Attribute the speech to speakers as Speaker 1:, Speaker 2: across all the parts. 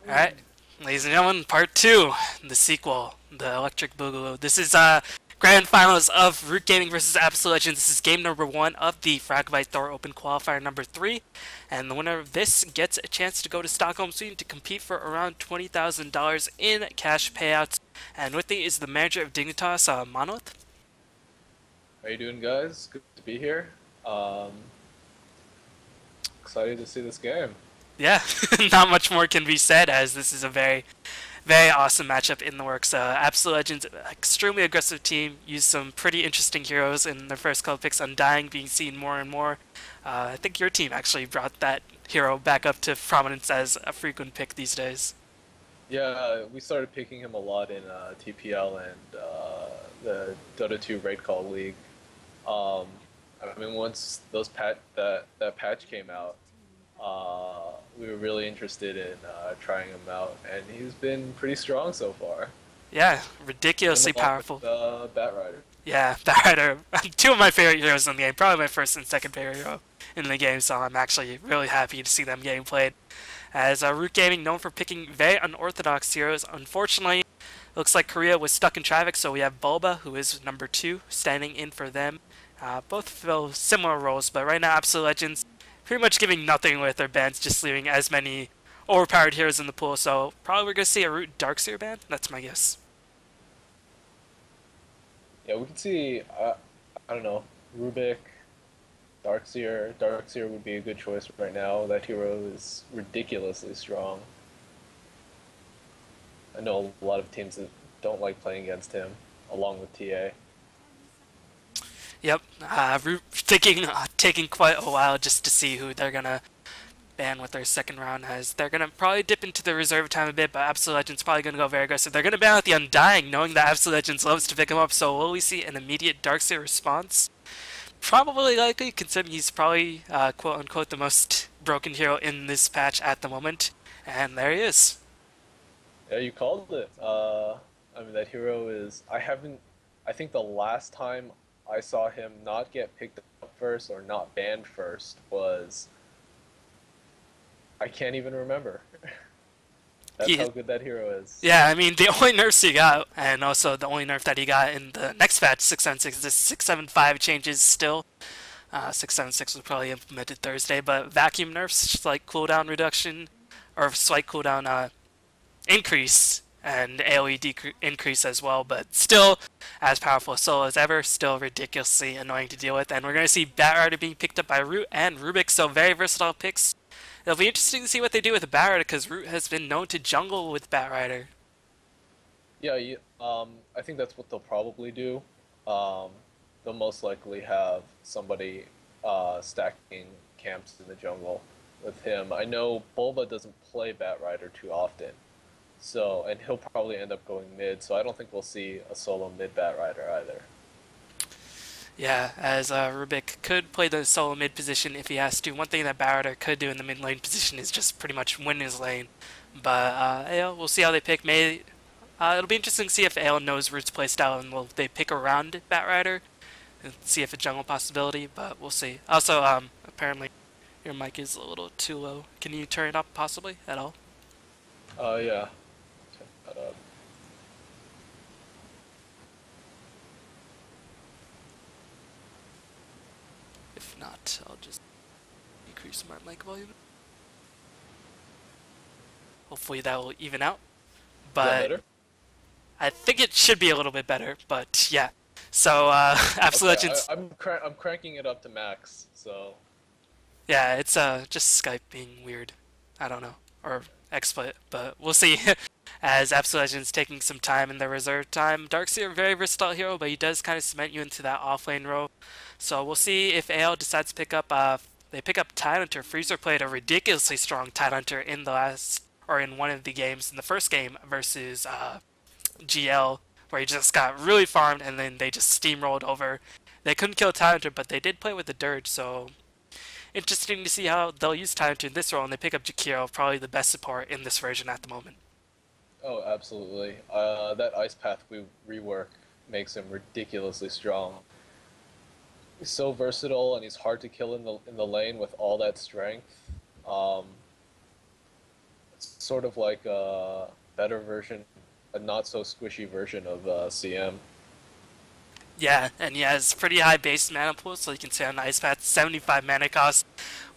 Speaker 1: Alright, ladies and gentlemen, part 2, the sequel, the Electric Boogaloo. This is grand finals of Root Gaming versus Absolute Legends. This is game number 1 of the Fragbite THOR Open Qualifier number 3, and the winner of this gets a chance to go to Stockholm, Sweden to compete for around $20,000 in cash payouts. And with me is the manager of Dignitas.Monolith.
Speaker 2: How you doing, guys? Good to be here. Um, Excited to see this game.
Speaker 1: Yeah, not much more can be said as this is a very awesome matchup in the works. Absolute Legends, extremely aggressive team, used some pretty interesting heroes in their first couple picks. Undying being seen more and more. I think your team actually brought that hero back up to prominence as a frequent pick these days.
Speaker 2: Yeah, we started picking him a lot in TPL and the Dota 2 Raid Call League. Um, I mean, once that patch came out, we were really interested in trying him out, and he's been pretty strong so far.
Speaker 1: Yeah,
Speaker 2: Him
Speaker 1: ridiculously
Speaker 2: along
Speaker 1: powerful.
Speaker 2: with Bat Rider.
Speaker 1: Yeah, Batrider, two of my favorite heroes in the game, probably my first and second favorite hero in the game, so I'm actually really happy to see them getting played. As Root Gaming, known for picking very unorthodox heroes, unfortunately, looks like Korea was stuck in traffic, so we have Bulba, who is number 2, standing in for them. Both fill similar roles, but right now Absolute Legends pretty much giving nothing with their bans, just leaving as many overpowered heroes in the pool, so probably we're going to see a Root Darkseer ban, that's my guess.
Speaker 2: Yeah, we can see. I don't know, Rubik, Darkseer. Darkseer would be a good choice right now. That hero is ridiculously strong. I know a lot of teams that don't like playing against him, along with TA.
Speaker 1: Yep, Root taking quite a while just to see who they're going to ban with their second round, as they're going to probably dip into the reserve time a bit, but Absolute Legends probably going to go very aggressive. They're going to ban with the Undying, knowing that Absolute Legends loves to pick him up, so will we see an immediate Darkseer response? Probably likely, considering he's probably quote-unquote the most broken hero in this patch at the moment. And there he is.
Speaker 2: Yeah, you called it. I mean, that hero is. I haven't. I think the last time I saw him not get picked up first or not banned first was. I can't even remember. That's
Speaker 1: He,
Speaker 2: how good that hero is.
Speaker 1: yeah, I mean, the only nerfs he got, and also the only nerf that he got in the next patch, 676, this 675 changes still. 676 was probably implemented Thursday, but vacuum nerfs, slight cooldown reduction, or slight cooldown increase, and AoE increase as well, but still as powerful a solo as ever, still ridiculously annoying to deal with. And we're going to see Batrider being picked up by Root and Rubik, so very versatile picks. It'll be interesting to see what they do with Batrider, because Root has been known to jungle with Batrider.
Speaker 2: Yeah, I think that's what they'll probably do. Um, they'll most likely have somebody stacking camps in the jungle with him. I know Bulba doesn't play Bat Rider too often, so and he'll probably end up going mid. So I don't think we'll see a solo mid Bat Rider either.
Speaker 1: Yeah, as Rubik could play the solo mid position if he has to. One thing that Batrider could do in the mid lane position is just pretty much win his lane. But yeah, we'll see how they pick. It'll be interesting to see if Ale knows Root's playstyle and will they pick around Batrider and see if it's jungle possibility, but we'll see. Also, apparently your mic is a little too low. Can you turn it up possibly at all?
Speaker 2: Yeah. Check that out.
Speaker 1: If not, I'll just decrease my mic volume. Hopefully that will even out.
Speaker 2: Is that
Speaker 1: But
Speaker 2: better?
Speaker 1: I think it should be a little bit better, but yeah. So, Absolute
Speaker 2: Okay,
Speaker 1: Legends,
Speaker 2: I'm cranking it up to max. So
Speaker 1: yeah, it's just Skype being weird. I don't know, or XSplit, but we'll see. As Absolute Legends taking some time in their reserve time. Darkseer, very versatile hero, but he does kind of cement you into that offlane role. So we'll see if AL decides to pick up. They pick up Tidehunter. Freezer played a ridiculously strong Tidehunter in the last, or in one of the games, in the first game versus GL, where he just got really farmed and then they just steamrolled over. They couldn't kill Tidehunter, but they did play with the Dirge, so interesting to see how they'll use Tidehunter in this role, and they pick up Jakiro, probably the best support in this version at the moment.
Speaker 2: oh, absolutely. That ice path we rework makes him ridiculously strong. He's so versatile and he's hard to kill in the lane with all that strength. Um, sort of like a better version, a not so squishy version of CM.
Speaker 1: Yeah, and he has pretty high base mana pool, so you can stay on Ice Path. 75 mana cost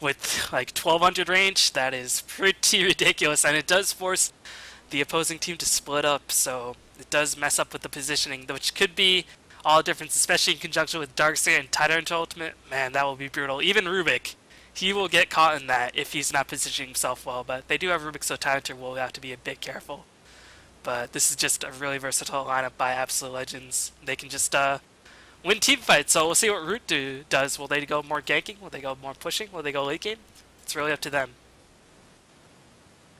Speaker 1: with like 1200 range. That is pretty ridiculous, and it does force the opposing team to split up, so it does mess up with the positioning, which could be all difference, especially in conjunction with Darkseer and Tidehunter Ultimate. Man, that will be brutal. Even Rubik, he will get caught in that if he's not positioning himself well, but they do have Rubik, so Tidehunter will have to be a bit careful. But this is just a really versatile lineup by Absolute Legends. They can just win team fights, so we'll see what does. Will they go more ganking? Will they go more pushing? Will they go late game? It's really up to them.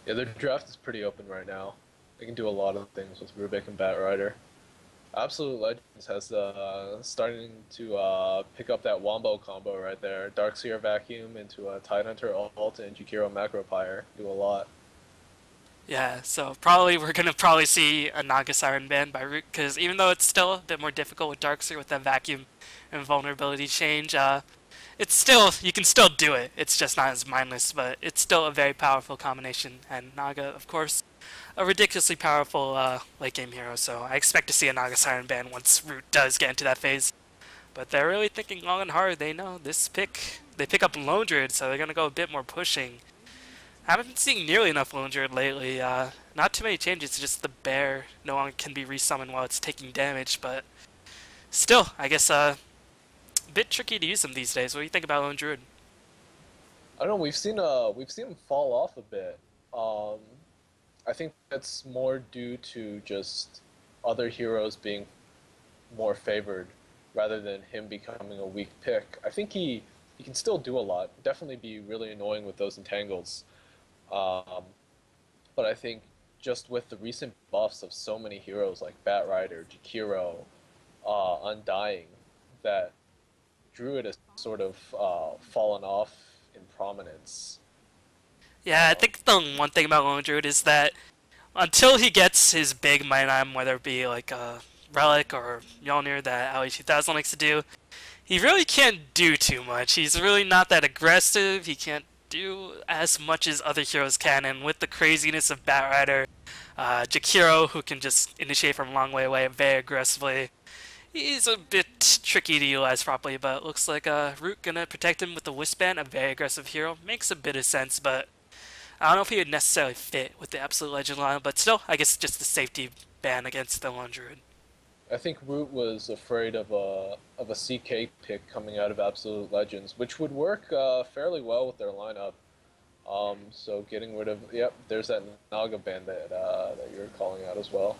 Speaker 2: Yeah, their draft is pretty open right now. They can do a lot of things with Rubik and Batrider. Absolute Legends has starting to pick up that wombo combo right there. Darkseer Vacuum into a Tidehunter ult and Jakiro Macro Pyre do a lot.
Speaker 1: Yeah, so probably we're gonna probably see a Naga Siren ban by Root, because even though it's still a bit more difficult with Darkseer with that vacuum and vulnerability change, it's still, you can still do it. It's just not as mindless, but it's still a very powerful combination. And Naga, of course, a ridiculously powerful late game hero. So I expect to see a Naga Siren ban once Root does get into that phase. But they're really thinking long and hard. They know this pick. They pick up Lone Druid, so they're gonna go a bit more pushing. I haven't been seeing nearly enough Lone Druid lately. Not too many changes. Just the bear no longer can be resummoned while it's taking damage, but still, I guess bit tricky to use them these days. What do you think about Lone Druid?
Speaker 2: I don't know. We've seen him fall off a bit. Um, I think that's more due to just other heroes being more favored rather than him becoming a weak pick. I think he can still do a lot. Definitely be really annoying with those entangles. Um, but I think just with the recent buffs of so many heroes like Batrider, Jakiro, Undying, that Druid has sort of fallen off in prominence.
Speaker 1: Yeah, I think the one thing about Lone Druid is that until he gets his big might item, whether it be like a Relic or Mjolnir that Ali 2000 likes to do, he really can't do too much. He's really not that aggressive. He can't do as much as other heroes can, and with the craziness of Batrider, Jakiro, who can just initiate from a long way away very aggressively, he's a bit tricky to utilize properly, but it looks like Root gonna protect him with the Wispan, a very aggressive hero. Makes a bit of sense, but I don't know if he would necessarily fit with the Absolute Legend line, but still, I guess just the safety ban against the Lone Druid.
Speaker 2: I think Root was afraid of a CK pick coming out of Absolute Legends, which would work fairly well with their lineup. So getting rid of, yep, there's that Naga ban that you're calling out as well.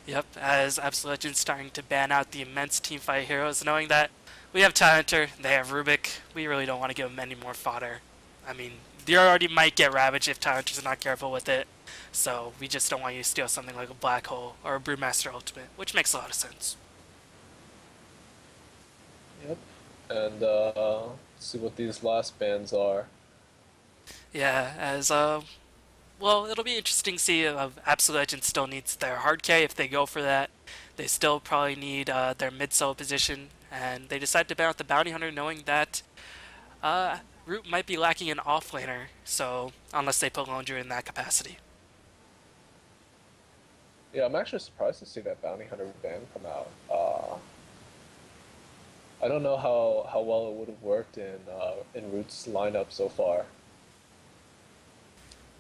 Speaker 1: Yep, as Absolute Legends starting to ban out the immense teamfight heroes, knowing that we have Tidehunter, they have Rubik, we really don't want to give them any more fodder. I mean, you already might get Ravaged if Tidehunter's not careful with it, so we just don't want you to steal something like a Black Hole or a Brewmaster Ultimate, which makes a lot of sense.
Speaker 2: Yep. And see what these last bans are.
Speaker 1: Yeah, as well, it'll be interesting to see if Absolute Legends still needs their hard K if they go for that. They still probably need their mid-solo position, and they decide to ban out the Bounty Hunter knowing that Root might be lacking an offlaner, so unless they put Lone Druid in that capacity.
Speaker 2: Yeah, I'm actually surprised to see that Bounty Hunter ban come out. I don't know how well it would have worked in Root's lineup so far.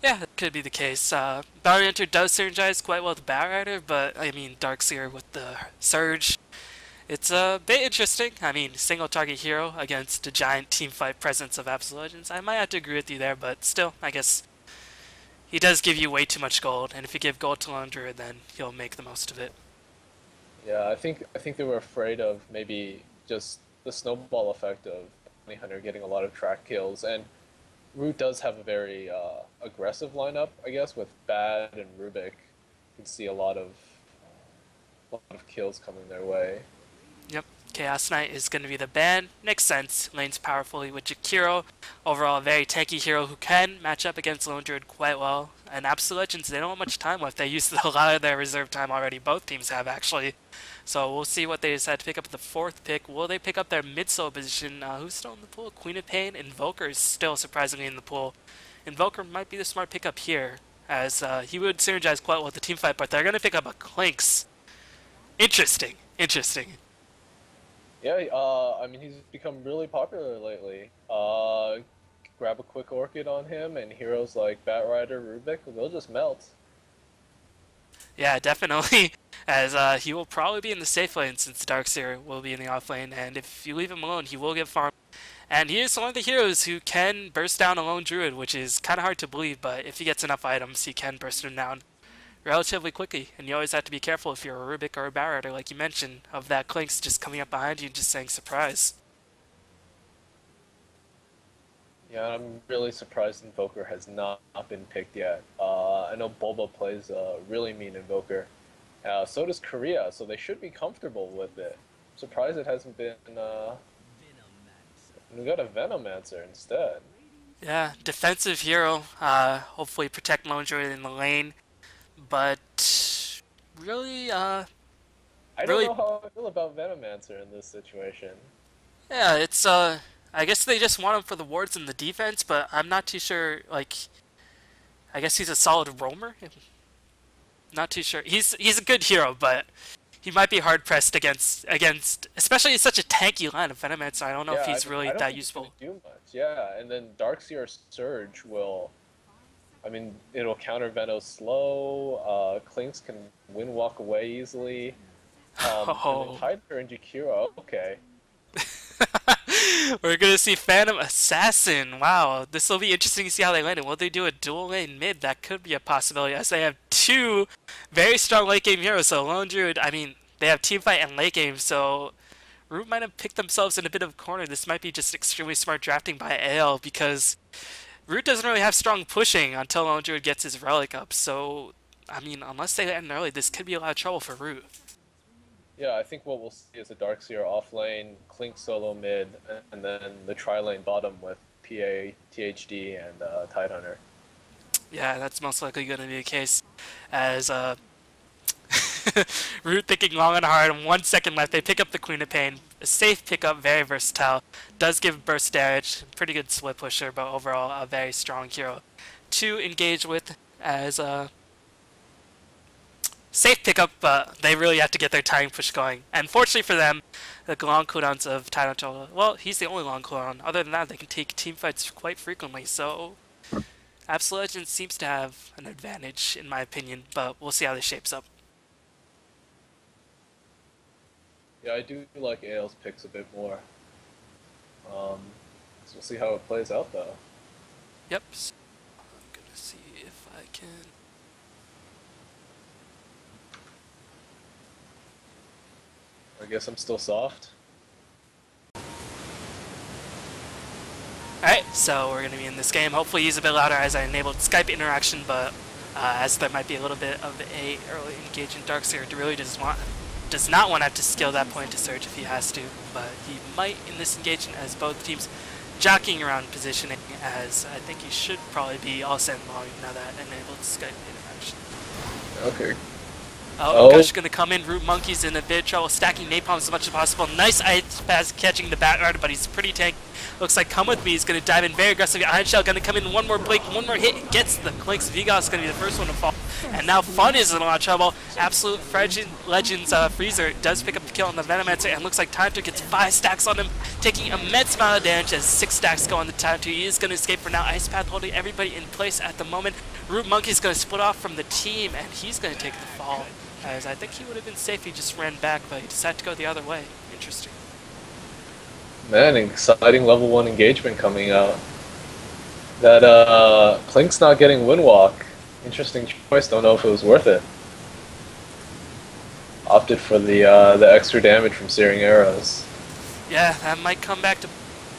Speaker 1: Yeah, that could be the case. Bounty Hunter does synergize quite well with Batrider, but I mean Darkseer with the Surge, it's a bit interesting. I mean, single target hero against a giant teamfight presence of Absolute Legends. I might have to agree with you there, but still, I guess he does give you way too much gold, and if you give gold to Lone Druid, then he'll make the most of it.
Speaker 2: Yeah, I think they were afraid of maybe just the snowball effect of Bounty Hunter getting a lot of track kills, and Root does have a very aggressive lineup, I guess, with Bad and Rubik. You can see a lot of kills coming their way.
Speaker 1: Yep, Chaos Knight is going to be the ban. Makes sense. Lanes powerfully with Jakiro. Overall, a very tanky hero who can match up against Lone Druid quite well. And Absolute Legends, they don't have much time left. They used a lot of their reserve time already. Both teams have, actually. So we'll see what they decide to pick up with the fourth pick. Will they pick up their mid-solo position? Who's still in the pool? Queen of Pain. Invoker is still surprisingly in the pool. Invoker might be the smart pickup here, as he would synergize quite well with the team fight, but they're going to pick up a Clinks. Interesting, interesting.
Speaker 2: Yeah, I mean, he's become really popular lately. Grab a quick Orchid on him, and heroes like Batrider, Rubik, they'll just melt.
Speaker 1: Yeah, definitely, as he will probably be in the safe lane since Darkseer will be in the off lane, and if you leave him alone, he will get farmed. And he is one of the heroes who can burst down a lone druid, which is kind of hard to believe, but if he gets enough items, he can burst him down relatively quickly. And you always have to be careful if you're a Rubik or a Batrider, like you mentioned, of that Clinks just coming up behind you and just saying surprise.
Speaker 2: Yeah, I'm really surprised Invoker has not been picked yet. I know Bulba plays a really mean Invoker. So does Korea, so they should be comfortable with it. I'm surprised it hasn't been. We got a Venomancer instead.
Speaker 1: Yeah, defensive hero. Hopefully protect lone druid in the lane, but really,
Speaker 2: I don't
Speaker 1: really,
Speaker 2: know how I feel about Venomancer in this situation.
Speaker 1: yeah, it's I guess they just want him for the wards and the defense, but I'm not too sure. Like, I guess he's a solid roamer. Not too sure. He's a good hero, but he might be hard pressed against especially such a tanky line of Venomancer. I don't know if
Speaker 2: Yeah,
Speaker 1: he's really
Speaker 2: I don't
Speaker 1: that
Speaker 2: think he's
Speaker 1: useful.
Speaker 2: gonna do much. Yeah, and then Darkseer Surge will. I mean, it'll counter Venom slow. Clinks can win walk away easily. And then
Speaker 1: Oh.
Speaker 2: Tiger and Jakiro, okay.
Speaker 1: We're gonna see Phantom Assassin. Wow, this will be interesting to see how they land it. Will they do a dual lane mid? That could be a possibility, as they have two very strong late game heroes. So Lone Druid, I mean, they have team fight and late game. So Root might have picked themselves in a bit of a corner. This might be just extremely smart drafting by AL because Root doesn't really have strong pushing until Lone Druid gets his relic up. So I mean, unless they end early, this could be a lot of trouble for Root.
Speaker 2: Yeah, I think what we'll see is a Darkseer off lane, Clink solo mid, and then the tri lane bottom with PA, THD, and Tidehunter.
Speaker 1: Yeah, that's most likely going to be the case, as Root thinking long and hard, 1 second left, they pick up the Queen of Pain. A safe pickup, very versatile, does give burst damage, pretty good split pusher, but overall a very strong hero to engage with as a safe pickup, but they really have to get their timing push going. And fortunately for them, the long cooldowns of Tidehunter, well, he's the only long cooldown. Other than that, they can take team fights quite frequently, so Absolute Legends seems to have an advantage, in my opinion, but we'll see how this shapes up.
Speaker 2: Yeah, I do like AL's picks a bit more. So we'll see how it plays out, though.
Speaker 1: Yep, so I'm gonna see if I can...
Speaker 2: I guess I'm still soft.
Speaker 1: Alright, so we're going to be in this game. Hopefully he's a bit louder as I enabled Skype interaction, but as there might be a little bit of a early engage in Darkseer, really does not want to have to scale that point to Surge if he has to, but he might in this engagement as both teams jockeying around positioning, as I think he should probably be all set and volume now that enabled Skype interaction.
Speaker 2: Okay.
Speaker 1: Oh, Gush gonna come in. Root Monkey's in a bit of trouble, stacking napalm as much as possible. Nice ice pass catching the Batrider, but he's pretty tanky. Looks like Come With Me is gonna dive in very aggressively. Iron Shell gonna come in, one more blink, one more hit, gets the clinks. Vigos gonna be the first one to fall. And now Fun is in a lot of trouble. Absolute Legends Freezer does pick up the kill on the Venomancer, and looks like Time2 gets 5 stacks on him, taking immense amount of damage as 6 stacks go on the Time2. He is gonna escape for now. Ice Path holding everybody in place at the moment. Root Monkey's gonna split off from the team, and he's gonna take the fall. As I think he would have been safe, he just ran back, but he decided to go the other way. Interesting.
Speaker 2: Man, exciting level 1 engagement coming out. That Clink's not getting Windwalk. Interesting choice, don't know if it was worth it. Opted for the extra damage from Searing Arrows.
Speaker 1: Yeah, that might come back to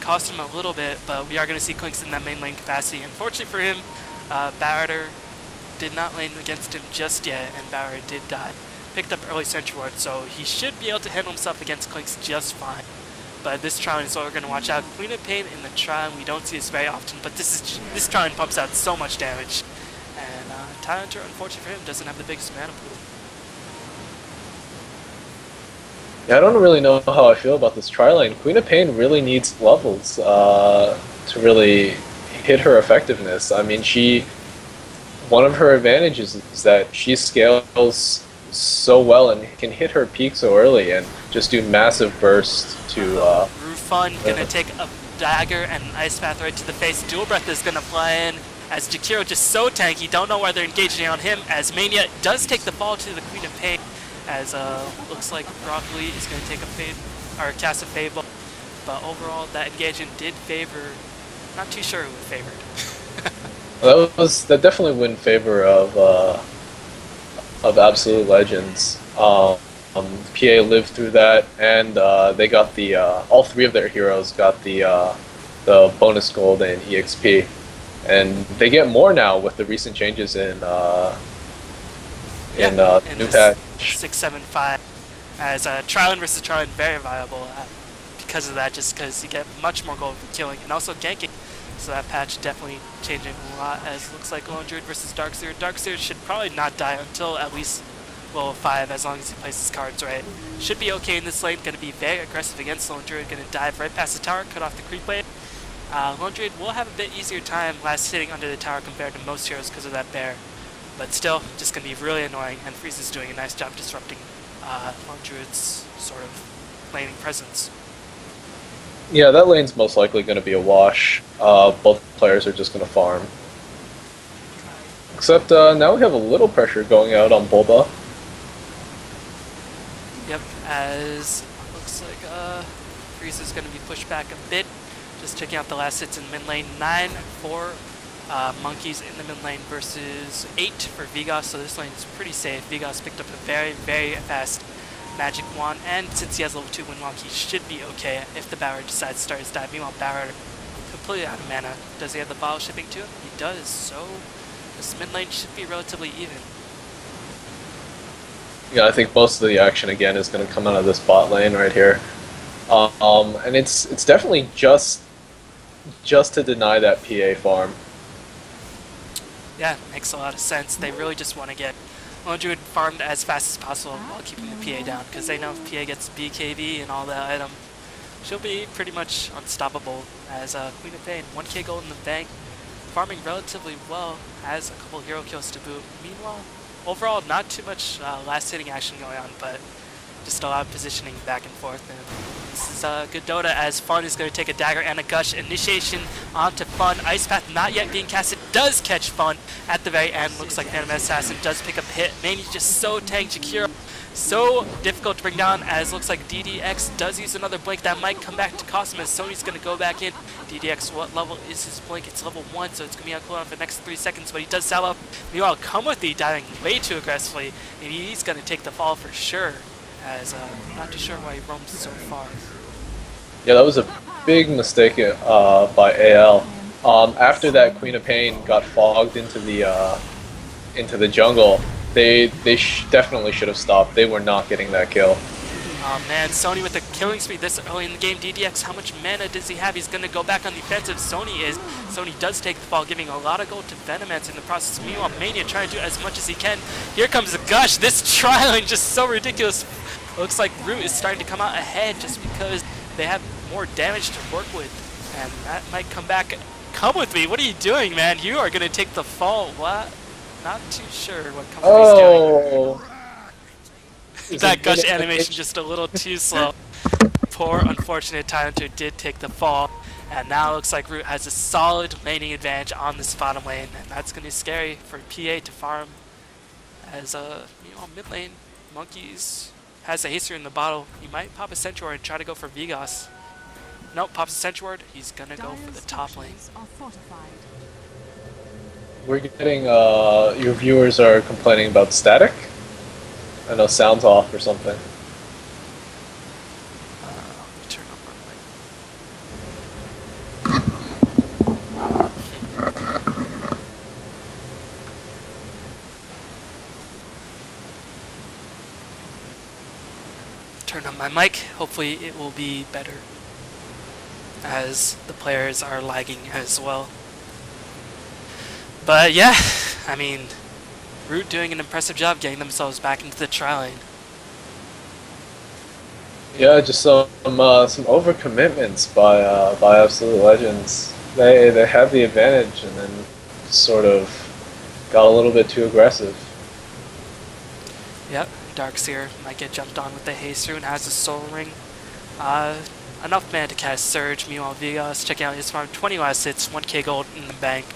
Speaker 1: cost him a little bit, but we are going to see Clinks in that main lane capacity. Unfortunately for him, Batrider did not lane against him just yet, and Batrider did die. Picked up early Sentry Ward, so he should be able to handle himself against Clinks just fine. But this Tron is what we're going to watch out. Queen of Pain in the Tron, we don't see this very often, but this Tron pumps out so much damage. And Tidehunter, unfortunately for him, doesn't have the biggest mana pool.
Speaker 2: Yeah, I don't really know how I feel about this tri-lane. Queen of Pain really needs levels to really hit her effectiveness. I mean, one of her advantages is that she scales so well and can hit her peak so early and just do massive bursts to.
Speaker 1: Rufun gonna take a dagger and an ice path right to the face. Dual breath is gonna fly in as Jakiro just so tanky. Don't know why they're engaging on him. As Mania does take the fall to the Queen of Pain. As looks like Broccoli is gonna take a fade or cast a fable. But overall, that engagement did favor. Not too sure who it favored.
Speaker 2: That definitely went in favor of Absolute Legends. PA lived through that, and they got the all three of their heroes got the bonus gold and EXP, and they get more now with the recent changes in new patch
Speaker 1: 675. As Trilan versus Trilan, very viable because of that, just because you get much more gold for killing and also ganking. So that patch definitely changing a lot, as looks like Lone Druid versus Darkseer. Darkseer should probably not die until at least level 5, as long as he plays his cards right. Should be okay in this lane, going to be very aggressive against Lone Druid, going to dive right past the tower, cut off the creep wave. Lone Druid will have a bit easier time last hitting under the tower compared to most heroes because of that bear. But still, just going to be really annoying, and Freeze is doing a nice job disrupting Lone Druid's sort of laning presence.
Speaker 2: Yeah, that lane's most likely going to be a wash. Both players are just going to farm. Except now we have a little pressure going out on Bulba.
Speaker 1: Yep, as looks like Freeze is going to be pushed back a bit. Just checking out the last hits in mid lane. 9 for Monkeys in the mid lane versus 8 for Vigos, so this lane is pretty safe. Vigos picked up a very, very fast magic wand, and since he has level 2 Windwalk, he should be okay if the Bower decides to start his dive. Meanwhile, Bower completely out of mana. Does he have the bottle shipping to him? He does, so this mid lane should be relatively even.
Speaker 2: Yeah, I think most of the action again is going to come out of this bot lane right here, and it's definitely just to deny that PA farm.
Speaker 1: Yeah, makes a lot of sense. They really just want to get Lone Druid farmed as fast as possible while keeping the PA down, because they know if PA gets BKB and all that item, she'll be pretty much unstoppable. As Queen of Pain, 1k gold in the bank, farming relatively well, has a couple hero kills to boot. Meanwhile, overall not too much last hitting action going on, but just a lot of positioning back and forth. And this is good Dota, as Fun is going to take a dagger and a gush. Initiation onto Fun. Ice Path not yet being casted, does catch Fun at the very end. Looks like Phantom Assassin does pick up a hit. Mainly just so tanked. Jakiro so difficult to bring down, as looks like DDX does use another blink. That might come back to cost him, as Sony's going to go back in. DDX, what level is his blink? It's level 1, so it's going to be on cooldown for the next 3 seconds, but he does sell up. Meanwhile, Come With Thee diving way too aggressively, and he's going to take the fall for sure, as not too sure why he roams so far.
Speaker 2: Yeah, that was a big mistake by AL. After that, Queen of Pain got fogged into the jungle. They definitely should have stopped. They were not getting that kill.
Speaker 1: Oh man, Sony with the killing speed this early in the game. DDX, how much mana does he have? He's going to go back on the offensive. Sony does take the fall, giving a lot of gold to Venomance in the process. Meanwhile, Mania trying to do as much as he can. Here comes a gush. This tri-lane just so ridiculous. Looks like Root is starting to come out ahead just because they have more damage to work with. And that might come back. Come With Me. What are you doing, man? You are going to take the fall. What? Not too sure what Come With Me's doing. That gush animation just a little too slow. Poor unfortunate Tylanter did take the fall, and now it looks like Root has a solid laning advantage on this bottom lane, and that's going to be scary for PA to farm. As mid lane, Monkeys has a haster in the bottle. He might pop a Sentry Ward and try to go for Vigos. Nope, pops a Sentry Ward. He's going to go for the top lane.
Speaker 2: We're getting your viewers are complaining about static. I know sound's off or something.
Speaker 1: Let me turn up my mic. Turn on my mic. Hopefully it will be better, as the players are lagging as well. But yeah, I mean, Root doing an impressive job getting themselves back into the tri-lane.
Speaker 2: Yeah, just some overcommitments by Absolute Legends. they had the advantage and then sort of got a little bit too aggressive.
Speaker 1: Yep, Darkseer might get jumped on with the haste rune, has a soul ring. Enough mana to cast Surge. Meanwhile, Vigas checking out his farm, 20 last hits, 1k gold in the bank.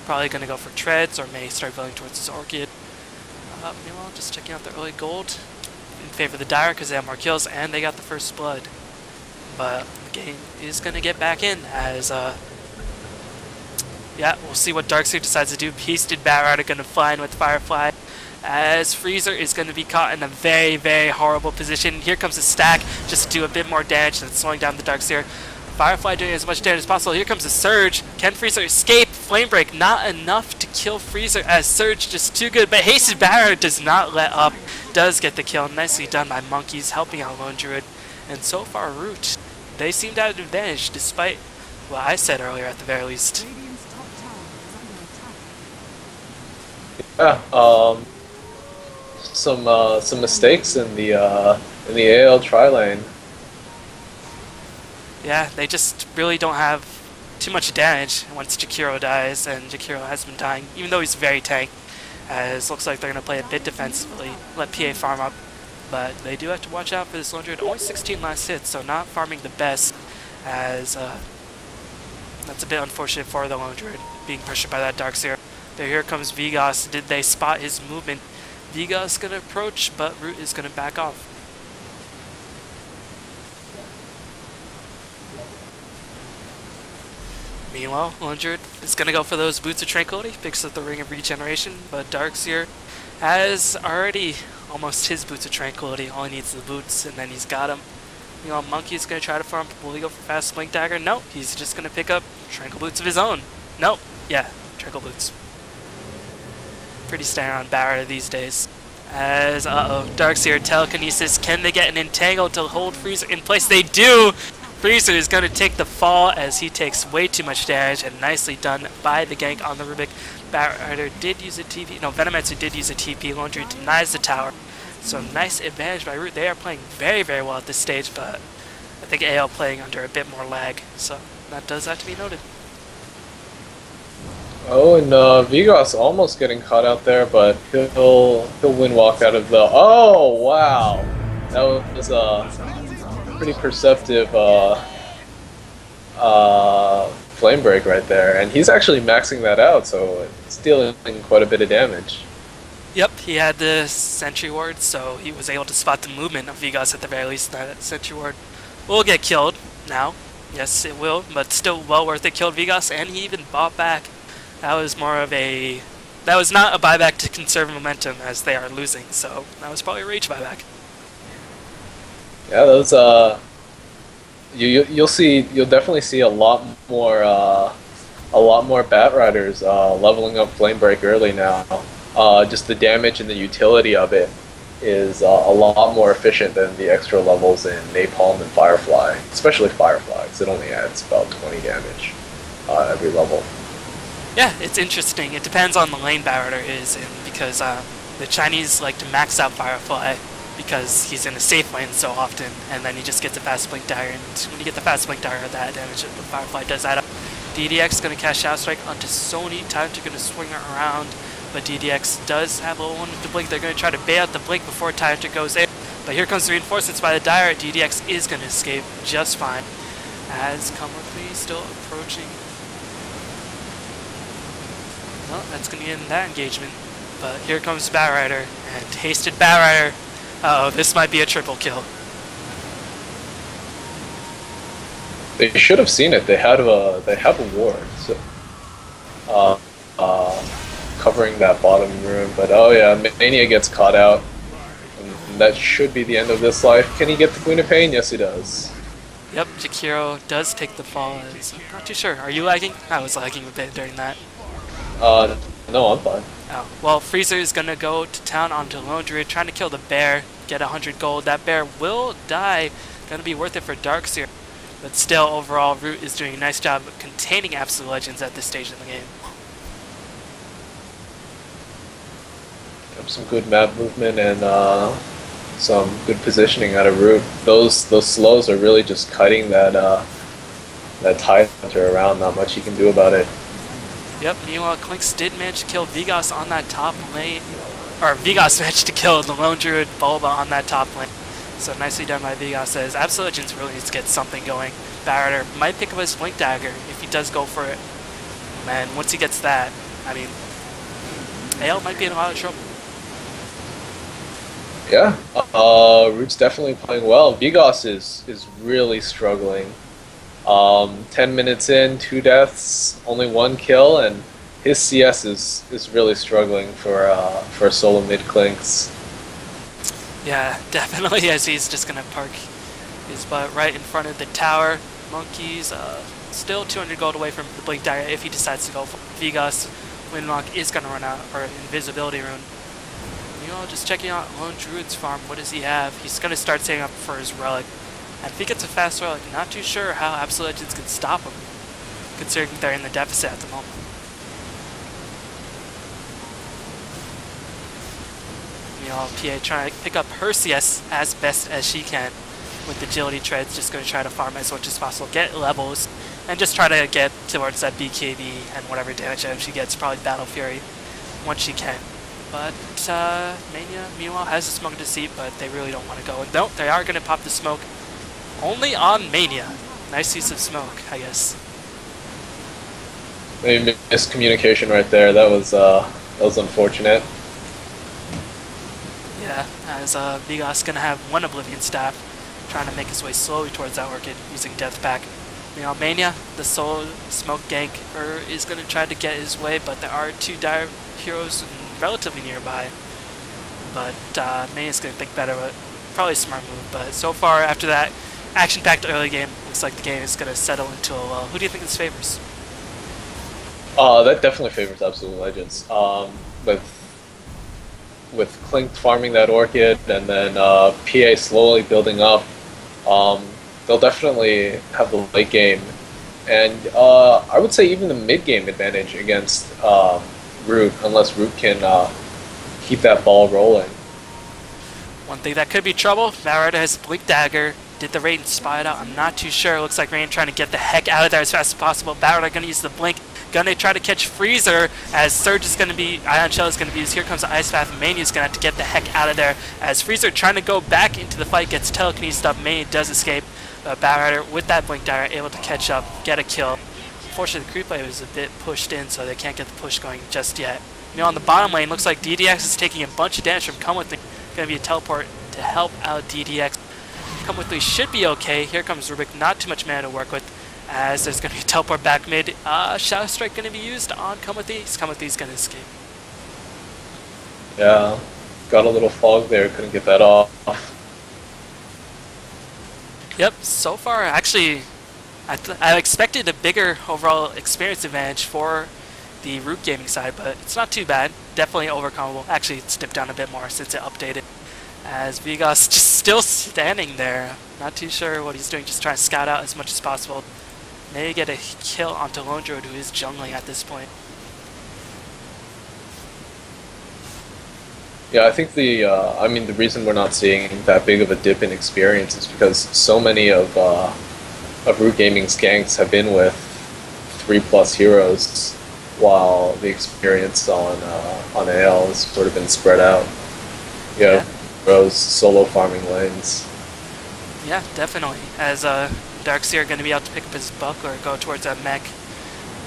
Speaker 1: Probably going to go for treads or may start building towards his Orchid. Meanwhile, just checking out the early gold in favor of the Dire because they have more kills and they got the first blood. But the game is going to get back in as, yeah, we'll see what Darkseer decides to do. Beasted Batrider going to fly in with Firefly as Freezer is going to be caught in a very, very horrible position. Here comes a stack just to do a bit more damage than slowing down the Darkseer. Firefly doing as much damage as possible. Here comes a Surge. Can Freezer escape? Flame Break not enough to kill Freezer as Surge just too good. But Hasted Barrier does not let up. Does get the kill. Nicely done by Monkeys helping out Lone Druid. And so far Root, they seem to have an advantage despite what I said earlier at the very least.
Speaker 2: Yeah, some mistakes in the AL tri lane.
Speaker 1: Yeah, they just really don't have too much damage once Jakiro dies, and Jakiro has been dying, even though he's very tank, as looks like they're going to play a bit defensively, let PA farm up, but they do have to watch out for this Lone Druid. Only 16 last hits, so not farming the best, as that's a bit unfortunate for the Lone Druid, being pressured by that Darkseer. But here comes Vigas. Did they spot his movement? Vigas is going to approach, but Root is going to back off. Meanwhile, Lone Druid is going to go for those Boots of Tranquility, picks up the Ring of Regeneration, but Darkseer has already almost his Boots of Tranquility. All he needs is the boots, and then he's got him. Meanwhile, Monkey's going to try to farm. Will he go for Fast Blink Dagger? No, he's just going to pick up Tranquil Boots of his own. Nope, yeah, Tranquil Boots. Pretty standard on Barra these days. As, Darkseer Telekinesis. Can they get an Entangle to hold Freezer in place? They do! Freezer is going to take the fall as he takes way too much damage, and nicely done by the gank on the Rubik. Batrider did use a TP. No, Venomancer did use a TP. Lone Druid denies the tower. So nice advantage by Root. They are playing very, very well at this stage, but I think AL playing under a bit more lag. So that does have to be noted.
Speaker 2: Oh, and Vigas almost getting caught out there, but he'll win walk out of the. Oh wow, that was a pretty perceptive flame break right there, and he's actually maxing that out, so it's dealing quite a bit of damage.
Speaker 1: Yep, he had the Sentry Ward, so he was able to spot the movement of Vigas at the very least. That Sentry Ward will get killed now. Yes, it will, but still well worth it. Killed Vigas, and he even bought back. That was more of a... That was not a buyback to conserve momentum as they are losing, so that was probably a rage buyback.
Speaker 2: Yeah, those you'll definitely see a lot more Batriders leveling up Flame Break early now. Just the damage and the utility of it is a lot more efficient than the extra levels in Napalm and Firefly, especially Firefly, because it only adds about 20 damage every level.
Speaker 1: Yeah, it's interesting. It depends on the lane Batrider is in, because the Chinese like to max out Firefly because he's in a safe lane so often, and then he just gets a Fast Blink Dagger, and when you get the Fast Blink Dagger, that damage that the Firefly does add up. DDX is going to cast Shadow Strike onto Sony. Tyrant are going to swing her around, but DDX does have a little one with the Blink. They're going to try to bait out the Blink before Tyrant goes in, but here comes the reinforcements by the Dire. DDX is going to escape just fine, as Come With Me still approaching. Well, that's going to end that engagement. But here comes Batrider, and Hasted Batrider. Uh-oh, this might be a triple kill.
Speaker 2: They should have seen it. They have a ward, so covering that bottom room. But oh yeah, Mania gets caught out, and that should be the end of this life. Can he get the Queen of Pain? Yes, he does.
Speaker 1: Yep, Jakiro does take the fall. I'm not too sure. Are you lagging? I was lagging a bit during that.
Speaker 2: No, I'm fine.
Speaker 1: Oh, well, Freezer is going to go to town onto Lone Druid, trying to kill the bear, get 100 gold. That bear will die. Going to be worth it for Darkseer. But still, overall, Root is doing a nice job of containing Absolute Legends at this stage in the game.
Speaker 2: Some good map movement and some good positioning out of Root. Those slows are really just cutting that that Tide Hunter around, not much he can do about it.
Speaker 1: Yep, meanwhile, Clinks did manage to kill Vigas on that top lane. Or Vigas managed to kill the Lone Druid Bulba on that top lane. So nicely done by Vigas, as Absolute Legends really needs to get something going. Barretter might pick up his Blink Dagger if he does go for it. And once he gets that, I mean, AL might be in a lot of trouble.
Speaker 2: Yeah, Root's definitely playing well. Vigas is really struggling. 10 minutes in, 2 deaths, only 1 kill, and his CS is really struggling for solo mid Clinks.
Speaker 1: Yeah, definitely, as he's just going to park his butt right in front of the tower. Monkey's still 200 gold away from the Blink Dagger if he decides to go for Vigas. Windlock is going to run out, or Invisibility Rune. You know, just checking out Lone Druid's farm. What does he have? He's going to start setting up for his Relic. And if he gets a fast Relic, not too sure how Absolute Legends can stop him, considering they're in the deficit at the moment. Meanwhile, PA trying to pick up her CS as best as she can with Agility Treads, just going to try to farm as much as possible, get levels, and just try to get towards that BKB and whatever damage item she gets, probably Battle Fury, once she can. But Mania, meanwhile, has a smoke to Deceit, but they really don't want to go. And no, they are going to pop the smoke only on Mania. Nice use of smoke, I guess.
Speaker 2: Maybe miscommunication right there. That was unfortunate.
Speaker 1: Yeah, as Vigas going to have 1 Oblivion Staff, trying to make his way slowly towards that Orchid using Death Pack. Meanwhile, Mania, the solo smoke gank, is going to try to get his way, but there are 2 dire heroes relatively nearby. But Mania's going to think better, but probably a smart move. But so far, after that action-packed early game, looks like the game is going to settle into a lull. Who do you think this favors?
Speaker 2: That definitely favors Absolute Legends. With Clink farming that Orchid and then PA slowly building up, they'll definitely have the late game, and I would say even the mid game advantage against Root, unless Root can keep that ball rolling.
Speaker 1: One thing that could be trouble, Barretter has Blink Dagger. Did the Raiden spy it out? I'm not too sure. Looks like Raiden trying to get the heck out of there as fast as possible. Barretter going to use the Blink. Going to try to catch Freezer as Surge is going to be, Ion Shell is going to be used. Here comes the Ice Path. Mania is going to have to get the heck out of there as Freezer trying to go back into the fight gets telekinesed up. Mania does escape. Barretter with that Blink Dagger able to catch up, get a kill. Unfortunately, the creep wave was a bit pushed in, so they can't get the push going just yet. You know, on the bottom lane, looks like DDX is taking a bunch of damage from Come With Me. Going to be a teleport to help out DDX. Come With Me should be okay. Here comes Rubik, not too much mana to work with, as there's going to be a teleport back mid. Shadow Strike going to be used on Come With Me. Come With Me's going to escape.
Speaker 2: Yeah, got a little fog there, couldn't get that off.
Speaker 1: Yep, so far, actually, I expected a bigger overall experience advantage for the Root Gaming side, but it's not too bad. Definitely overcomable. Actually, it's dipped down a bit more since it updated. As Vigas just still standing there. Not too sure what he's doing, just trying to scout out as much as possible. Maybe get a kill onto Lone Druid, who is jungling at this point.
Speaker 2: Yeah, I think the reason we're not seeing that big of a dip in experience is because so many of Root Gaming's ganks have been with 3+ heroes, while the experience on AL has sort of been spread out. Yeah, heroes solo farming lanes.
Speaker 1: Yeah, definitely. As Darkseer going to be out to pick up his buck or go towards that mech.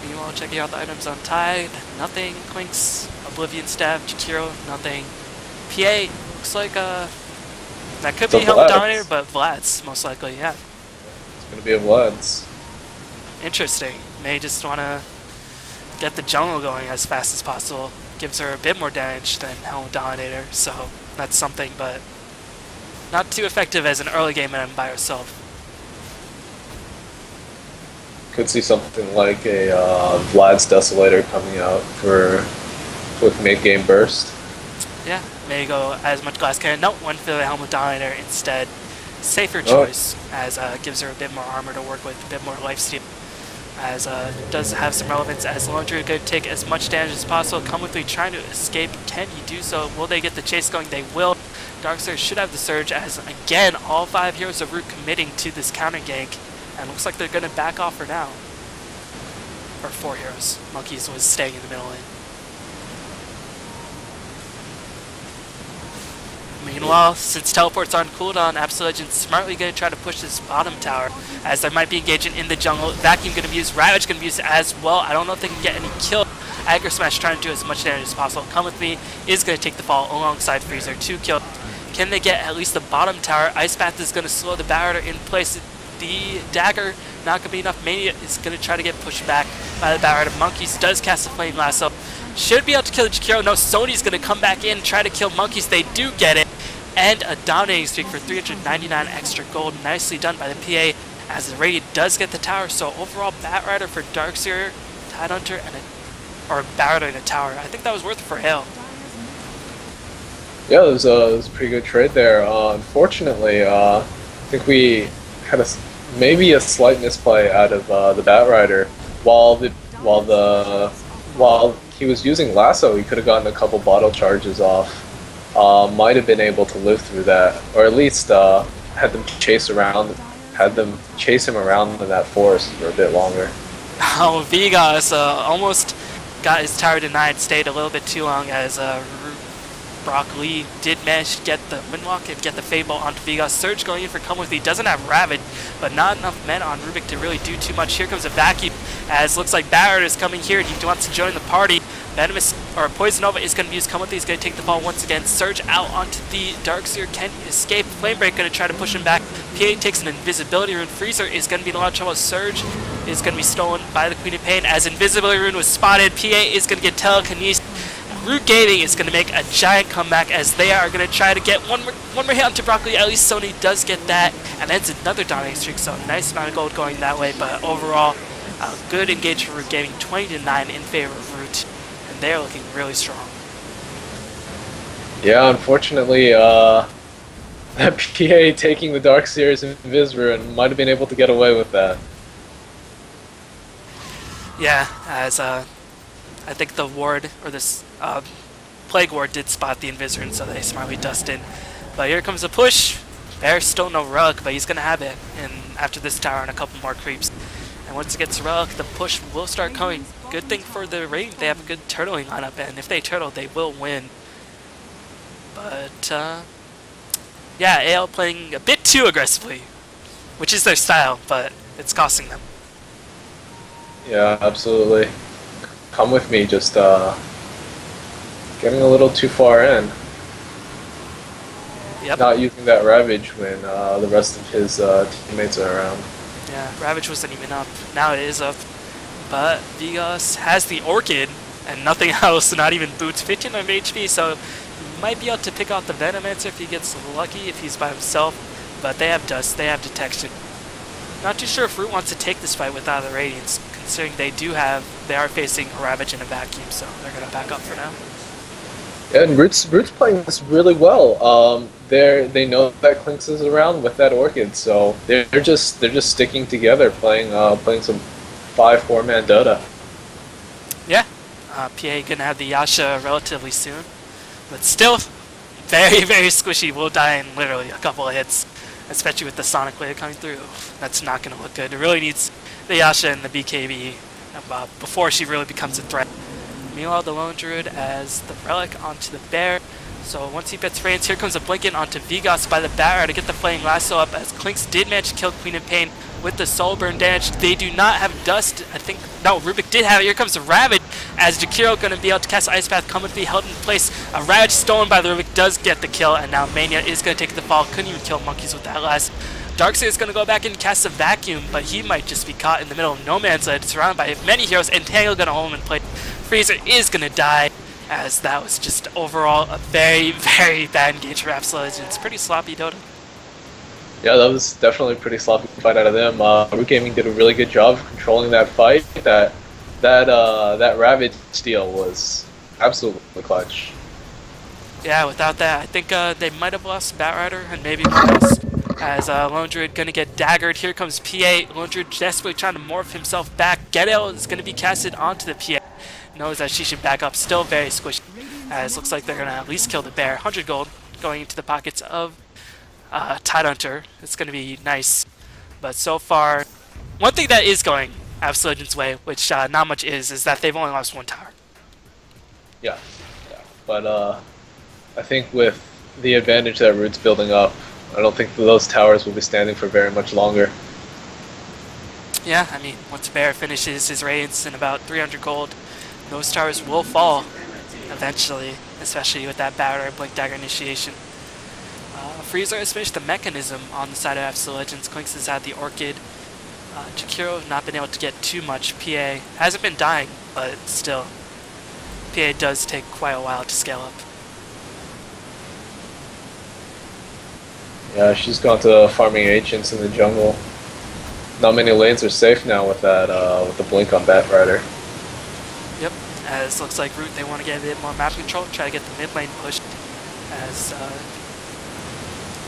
Speaker 1: Meanwhile, checking out the items on Tide, nothing. Clinks, Oblivion Staff, Jakiro, nothing. PA looks like that could be Helmet Dominator, but Vlad's most likely, yeah.
Speaker 2: It's going to be a Vlad's.
Speaker 1: Interesting. May just want to get the jungle going as fast as possible. Gives her a bit more damage than Helmet Dominator, so that's something, but not too effective as an early game item by herself.
Speaker 2: Could see something like a Vlad's Desolator coming out with mid-game burst.
Speaker 1: Yeah, may go as much glass cannon. No, went for the Helmet Dominator instead. Safer choice, as gives her a bit more armor to work with, a bit more lifesteal. As does have some relevance as Lone Druid could take as much damage as possible. Come With Me trying to escape. Can he do so? Will they get the chase going? They will. Darkseer should have the surge as, again, all 5 heroes of Root committing to this counter gank. And looks like they're going to back off for now. Or 4 heroes. Monkeys was staying in the middle lane. Meanwhile, since teleports on cooldown, Absolute Legend's smartly going to try to push this bottom tower, as they might be engaging in the jungle. Vacuum going to be used, Ravage going to be used as well. I don't know if they can get any kill. Aggro Smash trying to do as much damage as possible. Come With Me is going to take the fall alongside Freezer. 2 kill. Can they get at least the bottom tower? Ice Path is going to slow the Batter in place. The dagger not going to be enough. Mania is going to try to get pushed back by the Batter. Monkeys does cast a Flame Lasso. Should be able to kill Jakiro. No, Sony's going to come back in, try to kill Monkeys. They do get it. And a dominating streak for 399 extra gold. Nicely done by the PA, as the Radiant does get the tower. So overall, Batrider for Darkseer, Tidehunter, and or Batrider and a tower. I think that was worth it for Hale.
Speaker 2: Yeah, it was a pretty good trade there. Unfortunately, I think we had maybe a slight misplay out of the Batrider. While he was using Lasso, he could have gotten a couple bottle charges off. Might have been able to live through that, or at least had them chase him around in that forest for a bit longer.
Speaker 1: Oh, Vegas almost got his tower denied, stayed a little bit too long, as Brock Lee did manage to get the Windwalk and get the Fable onto Vegas. Surge going in for Come With Me, doesn't have Ravage, but not enough men on Rubik to really do too much. Here comes a Vacuum, as looks like Barrett is coming here and he wants to join the party. Venomous, or Poison Nova is going to be used. Come With Me is going to take the ball once again. Surge out onto the Darkseer, can escape. Flamebreak going to try to push him back. PA takes an Invisibility Rune. Freezer is going to be in a lot of trouble. Surge is going to be stolen by the Queen of Pain, as Invisibility Rune was spotted. PA is going to get Telekinesis. Root Gaming is going to make a giant comeback, as they are going to try to get one more hit onto Broccoli. At least Sony does get that, and ends another dominating streak, so nice amount of gold going that way. But overall, a good engage for Root Gaming, 20-9 in favor of Root, and they're looking really strong.
Speaker 2: Yeah, unfortunately, that PA taking the Darkseer's Invis Rune might have been able to get away with that.
Speaker 1: Yeah, as I think the ward, or this Plague Ward, did spot the Invis Rune, so they smartly dust in. But here comes a push. Bear's still no Relic, but he's going to have it and after this tower and a couple more creeps. And once it gets Relic, the push will start coming. Good thing for the Radiant, they have a good turtling lineup, and if they turtle, they will win. But, yeah, AL playing a bit too aggressively, which is their style, but it's costing them.
Speaker 2: Yeah, absolutely. Come With Me, just getting a little too far in.
Speaker 1: Yep.
Speaker 2: Not using that Ravage when the rest of his teammates are around.
Speaker 1: Yeah, Ravage wasn't even up. Now it is up. But Vegas has the Orchid and nothing else, not even boots. 1500 HP, so he might be able to pick out the Venomancer if he gets lucky, if he's by himself. But they have Dust, they have Detection. Not too sure if Root wants to take this fight without the Radiance, considering they are facing a Ravage and a Vacuum, so they're going to back up for now.
Speaker 2: Yeah, and Root's playing this really well. They know that Clinks is around with that Orchid, so they're just sticking together, playing some 5-4-man Dota.
Speaker 1: Yeah, PA gonna have the Yasha relatively soon, but still very, very squishy. Will die in literally a couple of hits, especially with the Sonic Blade coming through. That's not gonna look good. It really needs the Yasha and the BKB before she really becomes a threat. Meanwhile, the Lone Druid as the Relic onto the Bear. So once he gets frames, here comes a Blinken onto Vegas by the Batter to get the Flame Lasso up, as Clinks did manage to kill Queen of Pain with the Soul Burn damage. They do not have Dust. I think, no, Rubik did have it. Here comes the Ravage, as Jakiro going to be able to cast Ice Path, Come With Me, held in place. A Ravage stolen by the Rubik does get the kill, and now Mania is going to take the fall. Couldn't even kill Monkeys with that last. Darkseer is going to go back and cast a Vacuum, but he might just be caught in the middle of no man's land, surrounded by many heroes, and Tangle going to hold him in place. Freezer is going to die, as that was just overall a very, very bad engage for Absolute Legends. Pretty sloppy Dota.
Speaker 2: Yeah, that was definitely a pretty sloppy fight out of them. Root Gaming did a really good job of controlling that fight. That Ravage steal was absolutely clutch.
Speaker 1: Yeah, without that, I think they might have lost Batrider and maybe lost, as Lone Druid going to get daggered. Here comes PA. Lone Druid desperately trying to morph himself back. Gedel is going to be casted onto the PA. Knows that she should back up. Still very squishy, as looks like they're going to at least kill the Bear. 100 gold going into the pockets of Tidehunter. It's going to be nice. But so far, One thing that is going Absolute Legend's way, which not much is that they've only lost one tower.
Speaker 2: Yeah, yeah. But I think with the advantage that Root's building up, I don't think those towers will be standing for very much longer.
Speaker 1: Yeah, I mean, once Bear finishes his raids in about 300 gold, those towers will fall eventually, especially with that Batter Blink Dagger initiation. Freezer has finished the mechanism on the side of Absolute Legends. Quinks has had the Orchid. Jakiro have not been able to get too much. PA hasn't been dying, but still, PA does take quite a while to scale up.
Speaker 2: Yeah, she's gone to farming ancients in the jungle. Not many lanes are safe now with that, with the blink on Bat Rider.
Speaker 1: Yep, as looks like Root, they want to get a bit more map control, try to get the mid lane pushed. As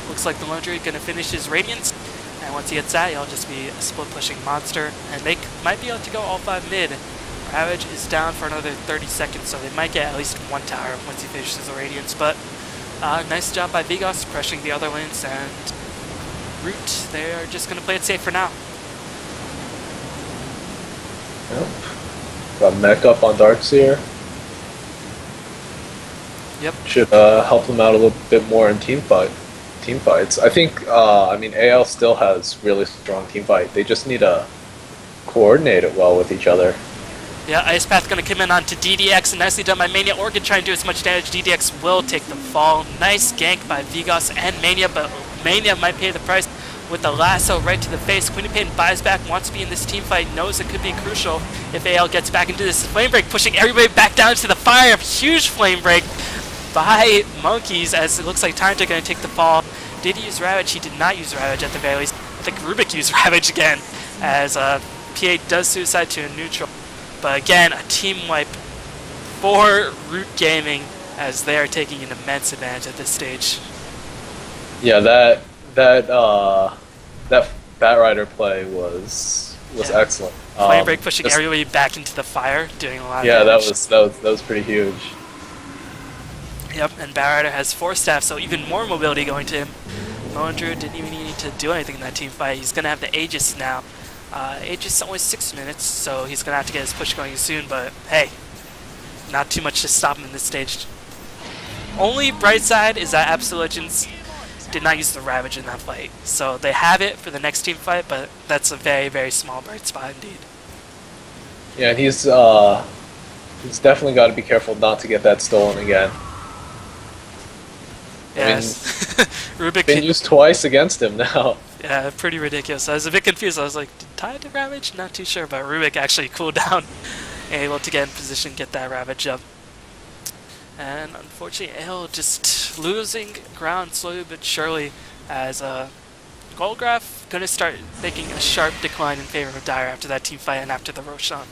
Speaker 1: looks like the Laundry going to finish his Radiance, and once he gets that, he'll just be a split pushing monster, and they might be able to go all 5 mid. Ravage is down for another 30 seconds, so they might get at least one tower once he finishes the Radiance, but nice job by Vigos pressuring the other lanes, and Root, they are just going to play it safe for now.
Speaker 2: Yep. Got mech up on Darkseer.
Speaker 1: Yep.
Speaker 2: Should help them out a little bit more in team fights. I think, I mean, AL still has really strong team fight. They just need to coordinate it well with each other.
Speaker 1: Yeah, Ice Path going to come in onto DDX, and nicely done by Mania. Orchid trying to do as much damage. DDX will take the fall. Nice gank by Vigos and Mania, but Mania might pay the price with the lasso right to the face. Quinnipian buys back, wants to be in this team fight, knows it could be crucial if AL gets back into this. Flame Break pushing everybody back down to the fire. Huge Flame Break by Monkeys, as it looks like Time's going to take the fall. Did he use Ravage? He did not use Ravage at the very least. I think Rubik used Ravage again, as PA does suicide to a neutral. But again, a team wipe for Root Gaming, as they are taking an immense advantage at this stage.
Speaker 2: Yeah, that Bat Rider play was excellent.
Speaker 1: Flame Break pushing everybody back into the fire, doing a lot of
Speaker 2: damage.
Speaker 1: damage.
Speaker 2: that was pretty huge.
Speaker 1: Yep, and Bat Rider has 4 staff, so even more mobility going to him. Moandrew didn't even need to do anything in that team fight. He's going to have the Aegis now. Aegis only 6 minutes, so he's going to have to get his push going soon, but hey, not too much to stop him in this stage. Only bright side is that Absolute Legends did not use the Ravage in that fight, so they have it for the next team fight, but that's a very, very small bright spot indeed.
Speaker 2: Yeah, and he's definitely got to be careful not to get that stolen again.
Speaker 1: Yes.
Speaker 2: I mean,
Speaker 1: Rubik
Speaker 2: been used twice against him now.
Speaker 1: Yeah, pretty ridiculous. I was a bit confused. I was like, did Tide to Ravage? Not too sure, but Rubik actually cooled down, able to get in position, get that Ravage up. And unfortunately, Ale just losing ground slowly but surely, as Goldgraph going to start making a sharp decline in favor of Dire after that team fight and after the Roshan.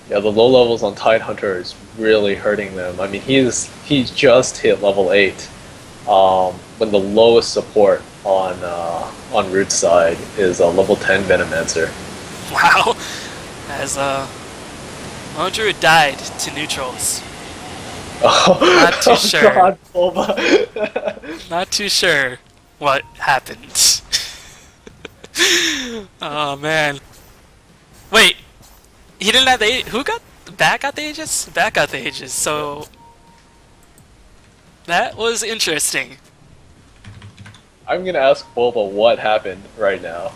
Speaker 2: Yeah, the low levels on Tidehunter is really hurting them. I mean, he's just hit level 8, when the lowest support on Root's side is a level 10 Venomancer.
Speaker 1: Wow, as Andrew died to neutrals.
Speaker 2: Oh,
Speaker 1: not too sure.
Speaker 2: God, Bulba.
Speaker 1: Not too sure what happened. Oh man. Wait, he didn't have the who got Bat got the Aegis? Bat got the Aegis, so that was interesting.
Speaker 2: I'm gonna ask Bulba what happened right now.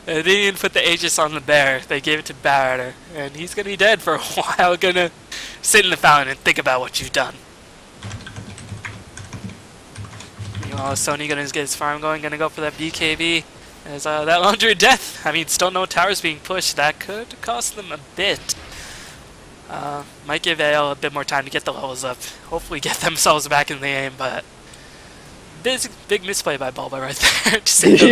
Speaker 1: They didn't even put the Aegis on the bear. They gave it to Barrier, and he's gonna be dead for a while. Gonna sit in the fountain and think about what you've done. Meanwhile, Sony gonna get his farm going. Gonna go for that BKB. As that Laundry of Death. I mean, still no towers being pushed. That could cost them a bit. Might give AL a bit more time to get the levels up. Hopefully, get themselves back in the game, but. Big misplay by Bulba right there. To say the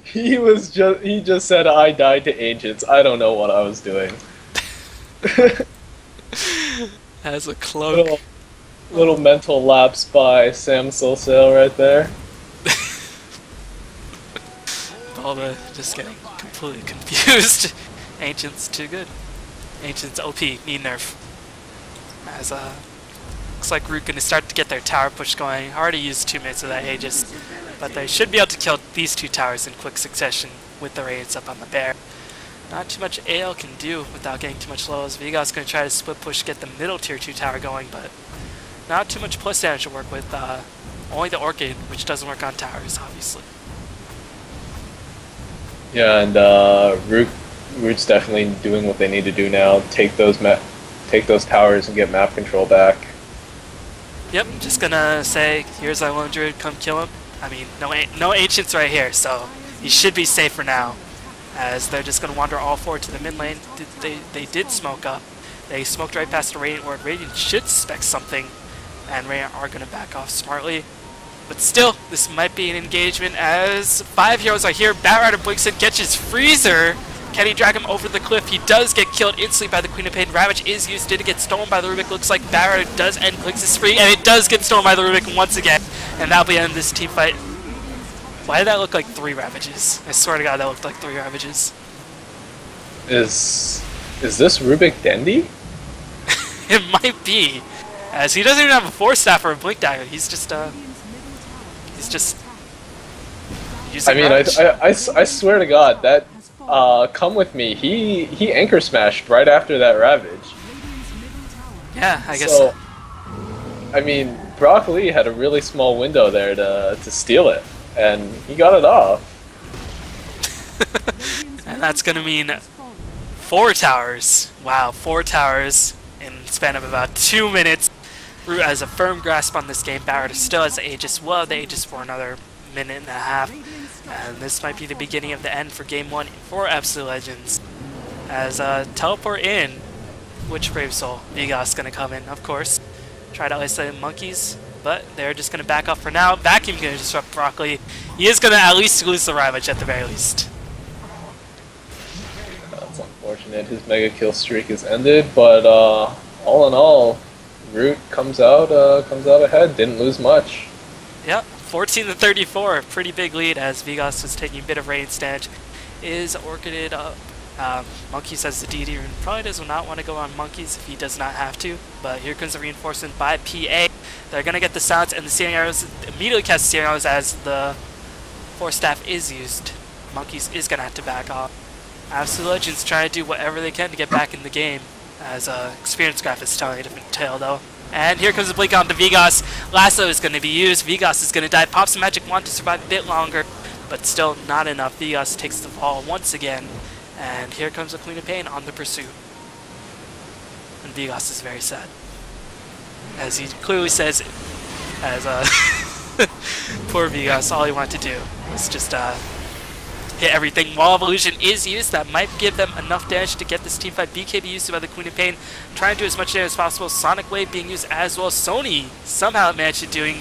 Speaker 1: least.
Speaker 2: He just said I died to ancients. I don't know what I was doing.
Speaker 1: As a cloak.
Speaker 2: Little mental lapse by Sam Solsail right there.
Speaker 1: Bulba just getting completely confused. Ancients too good. Ancients OP, need nerf. As looks like Root gonna start to get their tower push going. Already used 2 minutes of that Aegis. but they should be able to kill these two towers in quick succession with the raids up on the bear. Not too much AL can do without getting too much lows. Vigas going to try to split push, get the middle tier 2 tower going, but not too much plus damage to work with. Only the Orchid, which doesn't work on towers, obviously.
Speaker 2: Yeah, and Root's definitely doing what they need to do now. Take those towers and get map control back.
Speaker 1: Yep, just gonna say, here's our lone druid, come kill him. I mean, no ancients right here, so he should be safe for now. As they're just gonna wander all forward to the mid lane. They did smoke up. They smoked right past the Radiant Ward. Radiant should suspect something, and Radiant are gonna back off smartly. But still, this might be an engagement as 5 heroes are here. Batrider blinks in, gets his freezer. Can he drag him over the cliff? He does get killed instantly by the Queen of Pain. Ravage is used. Did it get stolen by the Rubik? Looks like Batrider does end. Clicks is free, and it does get stolen by the Rubik once again. And that'll be the end of this team fight. Why did that look like 3 Ravages? I swear to God, that looked like 3 Ravages.
Speaker 2: Is this Rubik Dendi?
Speaker 1: It might be, as he doesn't even have a Force Staff or a Blink Dagger. He's just using
Speaker 2: I mean, I swear to God, that come with me. He anchor smashed right after that Ravage.
Speaker 1: Yeah, I guess
Speaker 2: so. I mean, Brock Lee had a really small window there to steal it, and he got it off.
Speaker 1: And that's gonna mean 4 towers. Wow, 4 towers in the span of about 2 minutes. Root has a firm grasp on this game. Barrett still has the Aegis. Well, the Aegis for another minute and a half. And this might be the beginning of the end for Game 1 for Absolute Legends. As teleport in, which Brave Soul? Vigas gonna come in, of course. Try to isolate monkeys, but they're just gonna back off for now. Vacuum gonna disrupt Broccoli. He is gonna at least lose the Ravage at the very least.
Speaker 2: That's unfortunate. His mega kill streak is ended, but all in all, Root comes out ahead. Didn't lose much.
Speaker 1: Yep, 14-34, pretty big lead as Vigas was taking a bit of raid stand. Is Orchided up? Monkeys has the DD and probably does not want to go on Monkeys if he does not have to. But here comes the reinforcement by PA. They're gonna get the silence and the searing arrows. Immediately cast the searing arrows as the Force Staff is used. Monkeys is gonna have to back off. Absolute Legends trying to do whatever they can to get back in the game, as Experience Graph is telling a different tale though. And here comes the blink on to Vigas. Lasso is going to be used. Vigas is going to die. Pops a magic wand to survive a bit longer, but still not enough. Vigas takes the fall once again. And here comes the Queen of Pain on the pursuit. And Vigas is very sad, as he clearly says, as poor Vigas, all he wanted to do was just hit everything. Wall of Illusion is used. That might give them enough damage to get this teamfight. BKB used by the Queen of Pain. Trying to do as much damage as possible. Sonic Wave being used as well. Sony somehow managing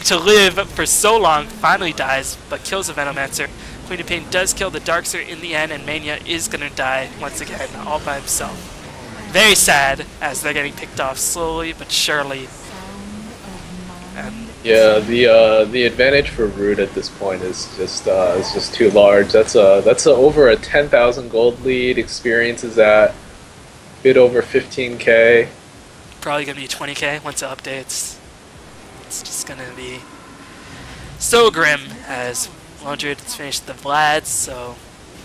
Speaker 1: to live for so long. Finally dies, but kills the Venomancer. Queen of Pain does kill the Darkseer in the end, and Mania is going to die once again, all by himself. Very sad, as they're getting picked off slowly but surely. And
Speaker 2: yeah, the advantage for Root at this point is just too large. That's over a 10,000 gold lead. Experience is at a bit over 15k.
Speaker 1: Probably gonna be 20k once it updates. It's just gonna be so grim as Londred has finished the Vlads, so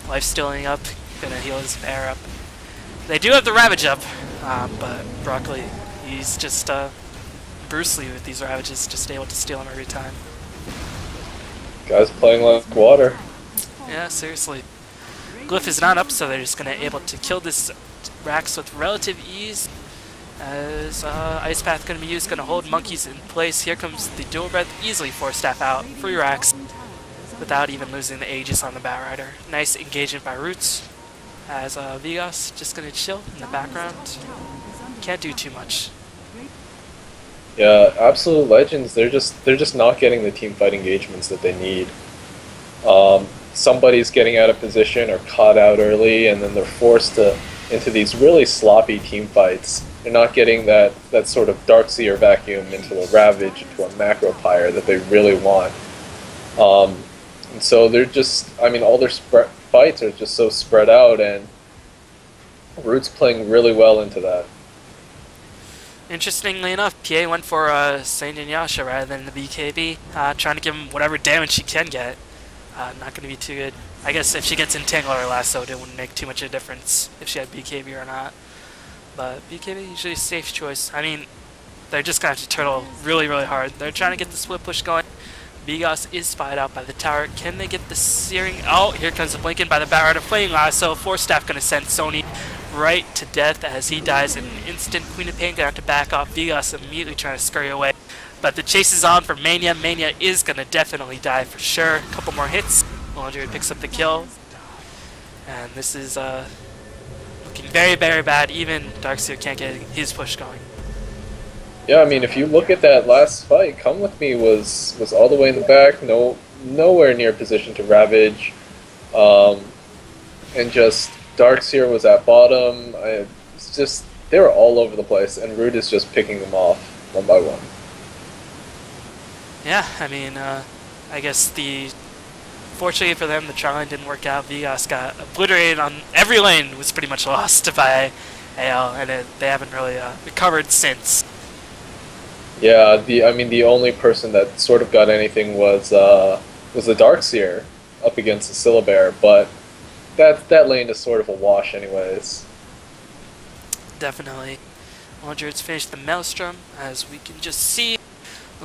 Speaker 1: life's stealing up. Gonna heal his bear up. They do have the Ravage up, but Broccoli, he's just Bruce Lee with these Ravages, just able to steal them every time.
Speaker 2: Guys playing like water.
Speaker 1: Yeah, seriously. Glyph is not up, so they're just gonna able to kill this Rax with relative ease. As Ice Path gonna be used, gonna hold Monkeys in place. Here comes the Dual Breath, easily Force Staff out. Free Rax without even losing the Aegis on the Batrider. Nice engagement by Roots. As Vigas just gonna chill in the background. Can't do too much.
Speaker 2: Yeah, Absolute Legends, they're just not getting the teamfight engagements that they need. Somebody's getting out of position or caught out early, and then they're forced into these really sloppy team fights. They're not getting that sort of Darkseer vacuum into a Ravage, into a Macro Pyre that they really want. And so they're just, I mean, all their fights are just so spread out, and Root's playing really well into that.
Speaker 1: Interestingly enough, PA went for Saint Inyasha rather than the BKB, trying to give him whatever damage she can get. Not going to be too good. I guess if she gets Entangler or Lasso, it wouldn't make too much of a difference if she had BKB or not. But BKB usually a safe choice. I mean, they're just going to have to turtle really, really hard. They're trying to get the split push going. Vigos is spied out by the tower. Can they get the searing? Oh, here comes the Blinken by the Batrider Flame Lasso. Force Staff going to send Sony right to death as he dies in an instant. Queen of Pain going to have to back off. Vigos immediately trying to scurry away. But the chase is on for Mania. Mania is going to definitely die for sure. A couple more hits. Laundry picks up the kill. And this is looking very, very bad. Even Darkseer can't get his push going.
Speaker 2: Yeah, I mean, if you look at that last fight, Come With Me was all the way in the back, nowhere near position to ravage, and just Darkseer was at bottom. It's just they were all over the place, and Rude is just picking them off one by one.
Speaker 1: Yeah, I mean, I guess fortunately for them, the trial line didn't work out. Vigos got obliterated on every lane, was pretty much lost by AL, and they haven't really recovered since.
Speaker 2: Yeah, the only person that sort of got anything was the Darkseer up against the Syllabear, but that lane is sort of a wash anyways.
Speaker 1: Definitely. 100's finished the Maelstrom, as we can just see.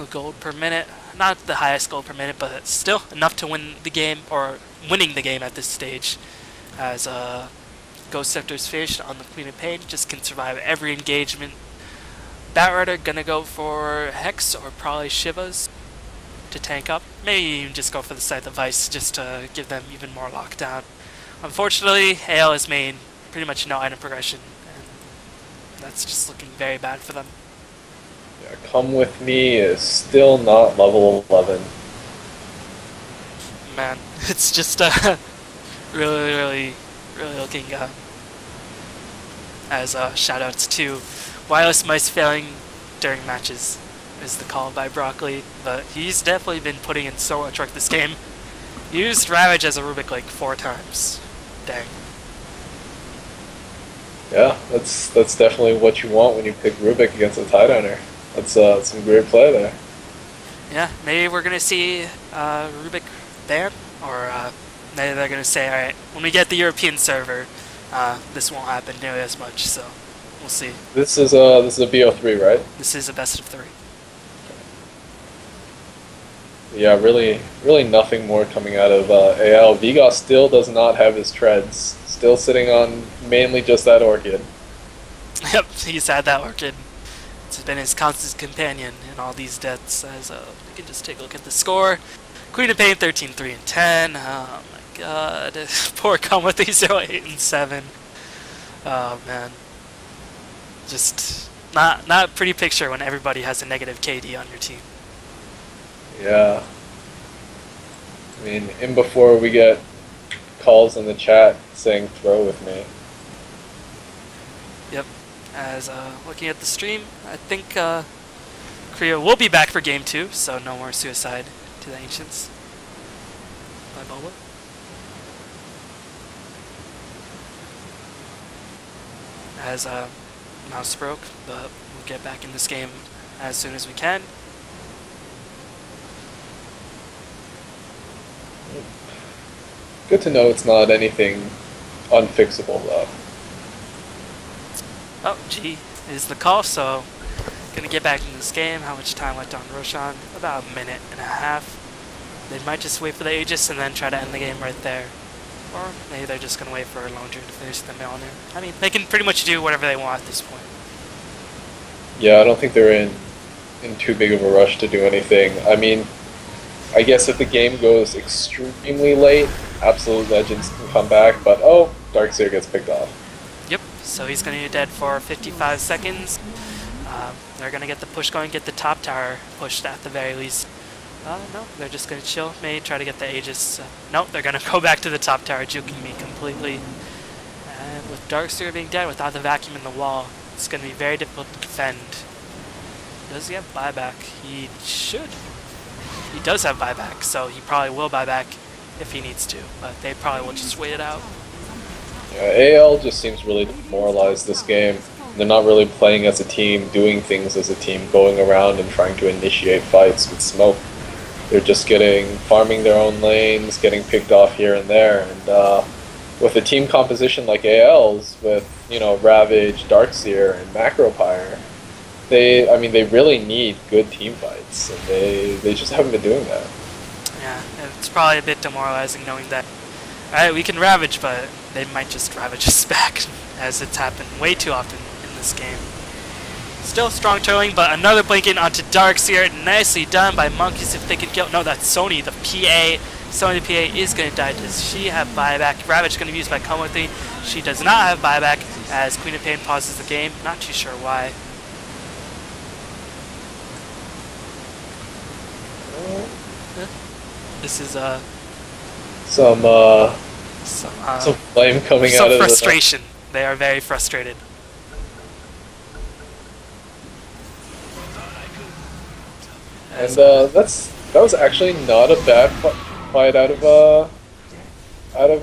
Speaker 1: Gold per minute. Not the highest gold per minute, but still enough to win the game, or winning the game at this stage. As Ghost Scepter's finished on the Queen of Pain, just can survive every engagement. Batrider gonna go for Hex or probably Shivas to tank up. Maybe even just go for the Scythe of Ice just to give them even more lockdown. Unfortunately, AL has made pretty much no item progression, and that's just looking very bad for them.
Speaker 2: Yeah, Come With Me is still not level 11.
Speaker 1: Man, it's just really, really, really looking as shoutouts to Wireless Mice failing during matches is the call by Broccoli, but he's definitely been putting in so much work this game. Used Ravage as a Rubik like 4 times. Dang.
Speaker 2: Yeah, that's definitely what you want when you pick Rubik against a Tidehunter. That's some great play there.
Speaker 1: Yeah, maybe we're gonna see Rubik ban, or maybe they're gonna say, alright, when we get the European server, this won't happen nearly as much, so we'll see.
Speaker 2: This is a BO3, right?
Speaker 1: This is a best of 3.
Speaker 2: Yeah, really nothing more coming out of AL. Vigos still does not have his treads. Still sitting on mainly just that Orchid.
Speaker 1: Yep, he's had that Orchid. It's been his constant companion in all these deaths. As we can just take a look at the score. Queen of Pain 13-3 and 10. Oh my god. Poor Come With Me 8 and 7. Oh man. Just not a pretty picture when everybody has a negative KD on your team.
Speaker 2: Yeah. I mean, in before we get calls in the chat saying throw with me.
Speaker 1: Yep. As looking at the stream, I think Korea will be back for game 2, so no more suicide to the Ancients by Boba. As mouse broke, but we'll get back in this game as soon as we can.
Speaker 2: Good to know it's not anything unfixable though.
Speaker 1: Oh, G is the call, so gonna get back in this game. How much time left on Roshan? About a minute and a half. They might just wait for the Aegis and then try to end the game right there. Or maybe they're just gonna wait for Laundry to finish the Mjolnir. I mean, they can pretty much do whatever they want at this point.
Speaker 2: Yeah, I don't think they're in too big of a rush to do anything. I mean, I guess if the game goes extremely late, Absolute Legends can come back, but oh, Darkseer gets picked off.
Speaker 1: Yep, so he's going to be dead for 55 seconds. They're going to get the push going, get the top tower pushed at the very least. No, they're just going to chill, maybe try to get the Aegis. Nope, they're going to go back to the top tower, juking me completely. And with Darkseer being dead, without the vacuum in the wall, it's going to be very difficult to defend. Does he have buyback? He should. He does have buyback, so he probably will buy back if he needs to, but they probably will just wait it out.
Speaker 2: Yeah, AL just seems really demoralized this game. They're not really playing as a team, doing things as a team, going around and trying to initiate fights with smoke. They're just farming their own lanes, getting picked off here and there, and with a team composition like AL's, with Ravage, Darkseer, and Macropyre, they really need good team fights, and they just haven't been doing that.
Speaker 1: Yeah, it's probably a bit demoralizing knowing that, alright, we can Ravage, but they might just Ravage us back, as it's happened way too often in this game. Still strong turtling, but another blanket onto Darkseer. Nicely done by Monkeys if they can kill. No, that's Sony, the PA. Sony the PA is going to die. Does she have buyback? Ravage going to be used by Komothi. She does not have buyback as Queen of Pain pauses the game. Not too sure why. This is
Speaker 2: some flame coming out of
Speaker 1: frustration. They are very frustrated.
Speaker 2: And that was actually not a bad fight out of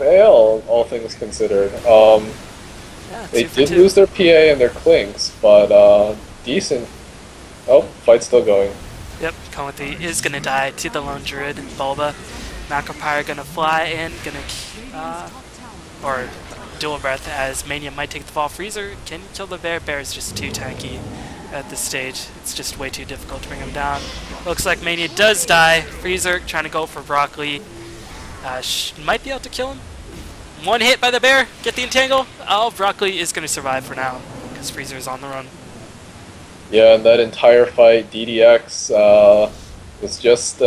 Speaker 2: AL, all things considered.
Speaker 1: Yeah,
Speaker 2: they did lose their PA and their Clinks, but decent. Oh, fight's still going.
Speaker 1: Yep, Komothi is gonna die to the Lone Druid and Bulba. Macropyre gonna fly in, or dual breath as Mania might take the fall. Freezer can kill the bear. Bear is just too tanky at this stage. It's just way too difficult to bring him down. Looks like Mania does die. Freezer trying to go for Broccoli. Might be able to kill him. One hit by the bear. Get the entangle. Oh, Broccoli is going to survive for now because Freezer is on the run.
Speaker 2: Yeah, and that entire fight, DDX was just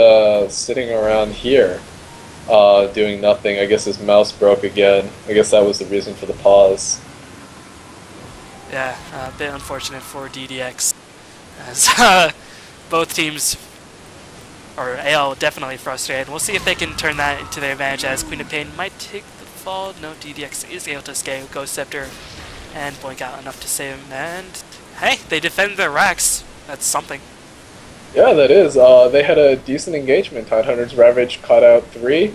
Speaker 2: sitting around here doing nothing. I guess his mouse broke again. I guess that was the reason for the pause.
Speaker 1: Yeah, a bit unfortunate for DDX, as both teams, or AL, definitely frustrated. We'll see if they can turn that into their advantage, as Queen of Pain might take the fall. No, DDX is able to escape Ghost Scepter and blink out enough to save him. And hey, they defend their racks. That's something.
Speaker 2: Yeah, that is. They had a decent engagement. Tidehunter's Ravage caught out 3.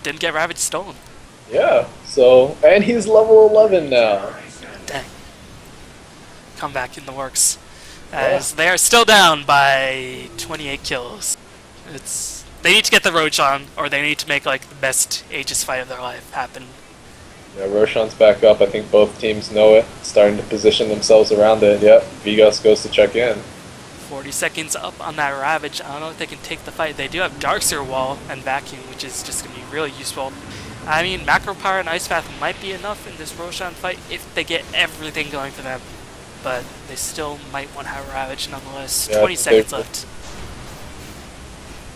Speaker 1: Didn't get Ravage stolen.
Speaker 2: Yeah, so, and he's level 11 now.
Speaker 1: Dang. Comeback in the works. As they are still down by 28 kills. They need to get the Roshan, or they need to make like the best Aegis fight of their life happen.
Speaker 2: Yeah, Roshan's back up. I think both teams know it. Starting to position themselves around it. Yep, Vigas goes to check in.
Speaker 1: 40 seconds up on that Ravage. I don't know if they can take the fight. They do have Darkseer Wall and Vacuum, which is just going to be really useful. I mean, Macropyre and Ice Path might be enough in this Roshan fight if they get everything going for them. But they still might want to have Ravage nonetheless.
Speaker 2: Yeah,
Speaker 1: 20 seconds left.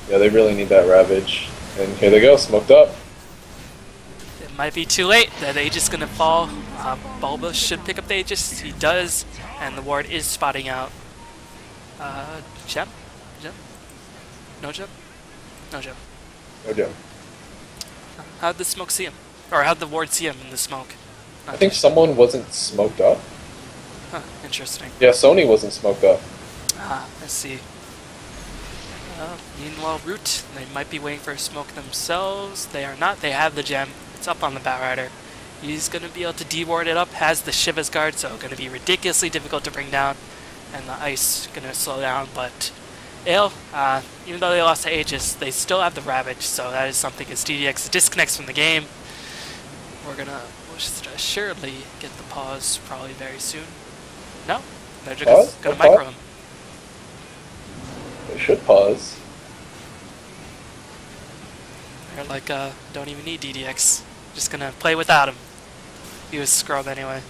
Speaker 2: Yeah, they really need that Ravage. And here they go, smoked up.
Speaker 1: It might be too late. That Aegis going to fall. Bulba should pick up the Aegis. He does. And the ward is spotting out. Gem? Gem? No Gem? No Gem.
Speaker 2: No Gem.
Speaker 1: How'd the smoke see him? Or how'd the ward see him in the smoke?
Speaker 2: I think someone wasn't smoked up.
Speaker 1: Huh, interesting.
Speaker 2: Yeah, Sony wasn't smoked up.
Speaker 1: Ah, I see. Meanwhile, Root, they might be waiting for a smoke themselves. They are not. They have the gem. It's up on the Batrider. He's going to be able to de-ward it up. Has the Shiva's Guard, so going to be ridiculously difficult to bring down. And the ice going to slow down, but Ale, even though they lost to Aegis, they still have the Ravage, so that is something as DDX disconnects from the game. We're going to assuredly get the pause probably very soon. No? They're just going to micro him.
Speaker 2: They should pause.
Speaker 1: They're like, don't even need DDX. Just going to play without him. He was scrub anyway.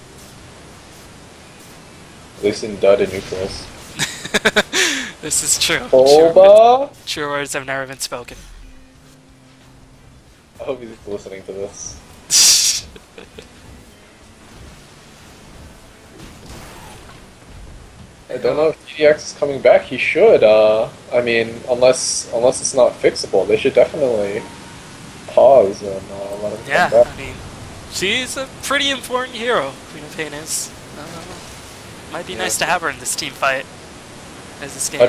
Speaker 2: At least in Dud and Neutrals.
Speaker 1: This is true. True words have never been spoken.
Speaker 2: I hope he's listening to this. I don't know if DDX is coming back. He should. I mean, unless it's not fixable, they should definitely pause and let him come back.
Speaker 1: I mean, she's a pretty important hero, Queen of Pain is. Might be nice to have her in this team fight. As this game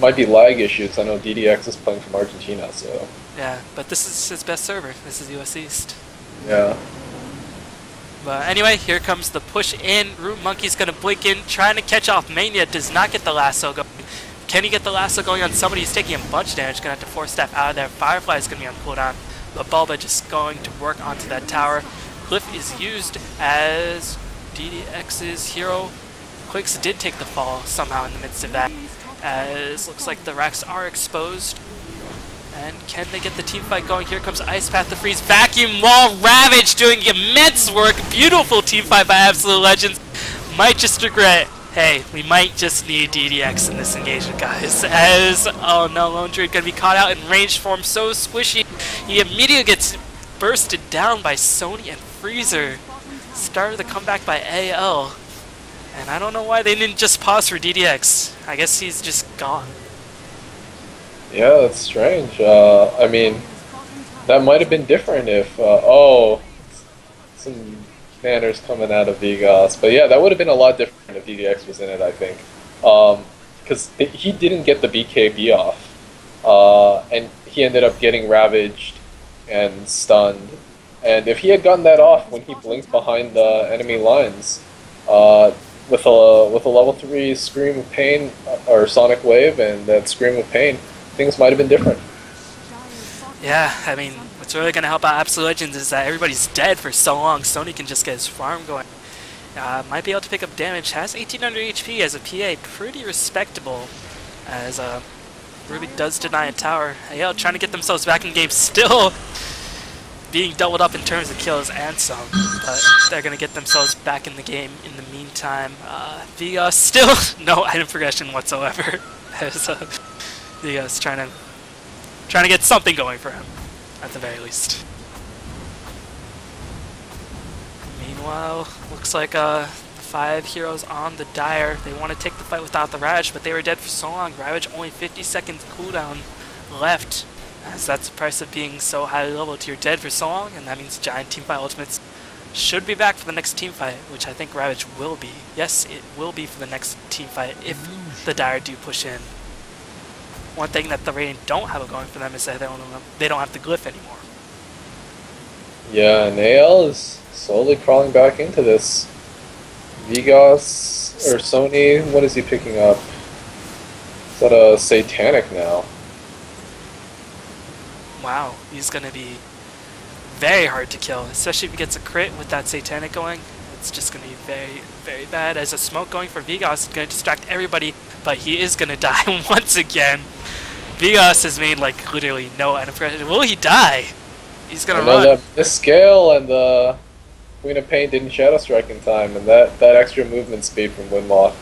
Speaker 2: might be lag issues. I know DDX is playing from Argentina, so.
Speaker 1: Yeah, but this is his best server. This is US East.
Speaker 2: Yeah.
Speaker 1: But anyway, here comes the push in. Root Monkey's gonna blink in, trying to catch off Mania. Does not get the lasso going. Can he get the lasso going on somebody? He's taking a bunch of damage. Gonna have to force step out of there. Firefly's gonna be on cooldown. But Bulba just going to work onto that tower. Cliff is used as DDX's hero. Quicks did take the fall somehow in the midst of that. As looks like the racks are exposed. And can they get the team fight going? Here comes Ice Path to freeze. Vacuum Wall Ravage doing immense work. Beautiful team fight by Absolute Legends. Might just regret. Hey, we might just need DDX in this engagement, guys. As, oh no, Lone Druid gonna be caught out in ranged form. So squishy. He immediately gets bursted down by Sony and Freezer. Started the comeback by AL. And I don't know why they didn't just pause for DDX. I guess he's just gone.
Speaker 2: Yeah, that's strange. I mean, that might have been different if, oh, some manners coming out of Vegas. But yeah, that would have been a lot different if DDX was in it, I think. Because he didn't get the BKB off. And he ended up getting ravaged and stunned. And if he had gotten that off when he blinked behind the enemy lines, with a level 3 Scream of Pain, or Sonic Wave, and that Scream of Pain, things might have been different.
Speaker 1: Yeah, I mean, what's really going to help out Absolute Legends is that everybody's dead for so long. Sony can just get his farm going. Might be able to pick up damage. Has 1800 HP as a PA. Pretty respectable. As Ruby does deny a tower. AL trying to get themselves back in the game. Still being doubled up in terms of kills and some. But they're going to get themselves back in the game in the meantime. Vegas still no item progression whatsoever. As Vegas trying to get something going for him, at the very least. Meanwhile, looks like 5 heroes on the Dire. They want to take the fight without the Ravage, but they were dead for so long. Ravage only 50 seconds cooldown left, as that's the price of being so highly leveled. You're dead for so long, and that means Giant Teamfight Ultimates should be back for the next teamfight, which I think Ravage will be. Yes, it will be for the next teamfight if the Dire do push in. One thing that the Radiant don't have going for them is that they don't have the glyph anymore.
Speaker 2: Yeah, and AL is slowly crawling back into this. Vegas, or Sony, what is he picking up? Is that a Satanic now?
Speaker 1: Wow, he's going to be very hard to kill, especially if he gets a crit with that Satanic going. It's just going to be very, very bad. As a smoke going for Vegas, it's going to distract everybody, but he is going to die once again. Vegas has made, like, literally no item progression. Will he die? He's going to run.
Speaker 2: This scale and the Queen of Pain didn't Shadow Strike in time, and that extra movement speed from Windlock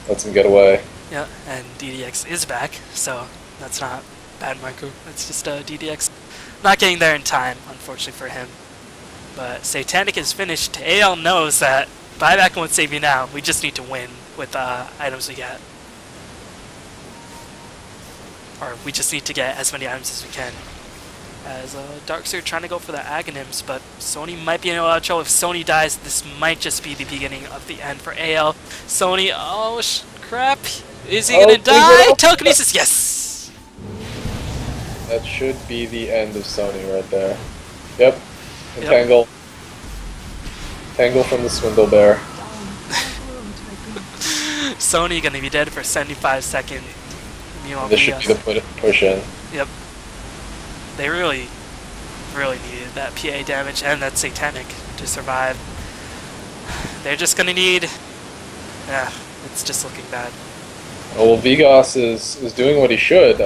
Speaker 2: lets him get away.
Speaker 1: Yeah, and DDX is back, so that's not bad micro. It's just DDX not getting there in time, unfortunately for him. But Satanic is finished. AL knows that buyback won't save you now. We just need to win with items we get. Or we just need to get as many items as we can. As Darkseer trying to go for the Aghanims, but Sony might be in a lot of trouble. If Sony dies, this might just be the beginning of the end for AL. Sony, oh crap. Is he gonna die? Telekinesis, yes!
Speaker 2: That should be the end of Sony right there. Yep. Entangle. Tangle from the Swindle Bear.
Speaker 1: Sony gonna be dead for 75 seconds.
Speaker 2: This should be the push in.
Speaker 1: Yep. They really, really needed that PA damage and that Satanic to survive. They're just gonna need... Yeah, it's just looking bad.
Speaker 2: Well, Vegas is doing what he should.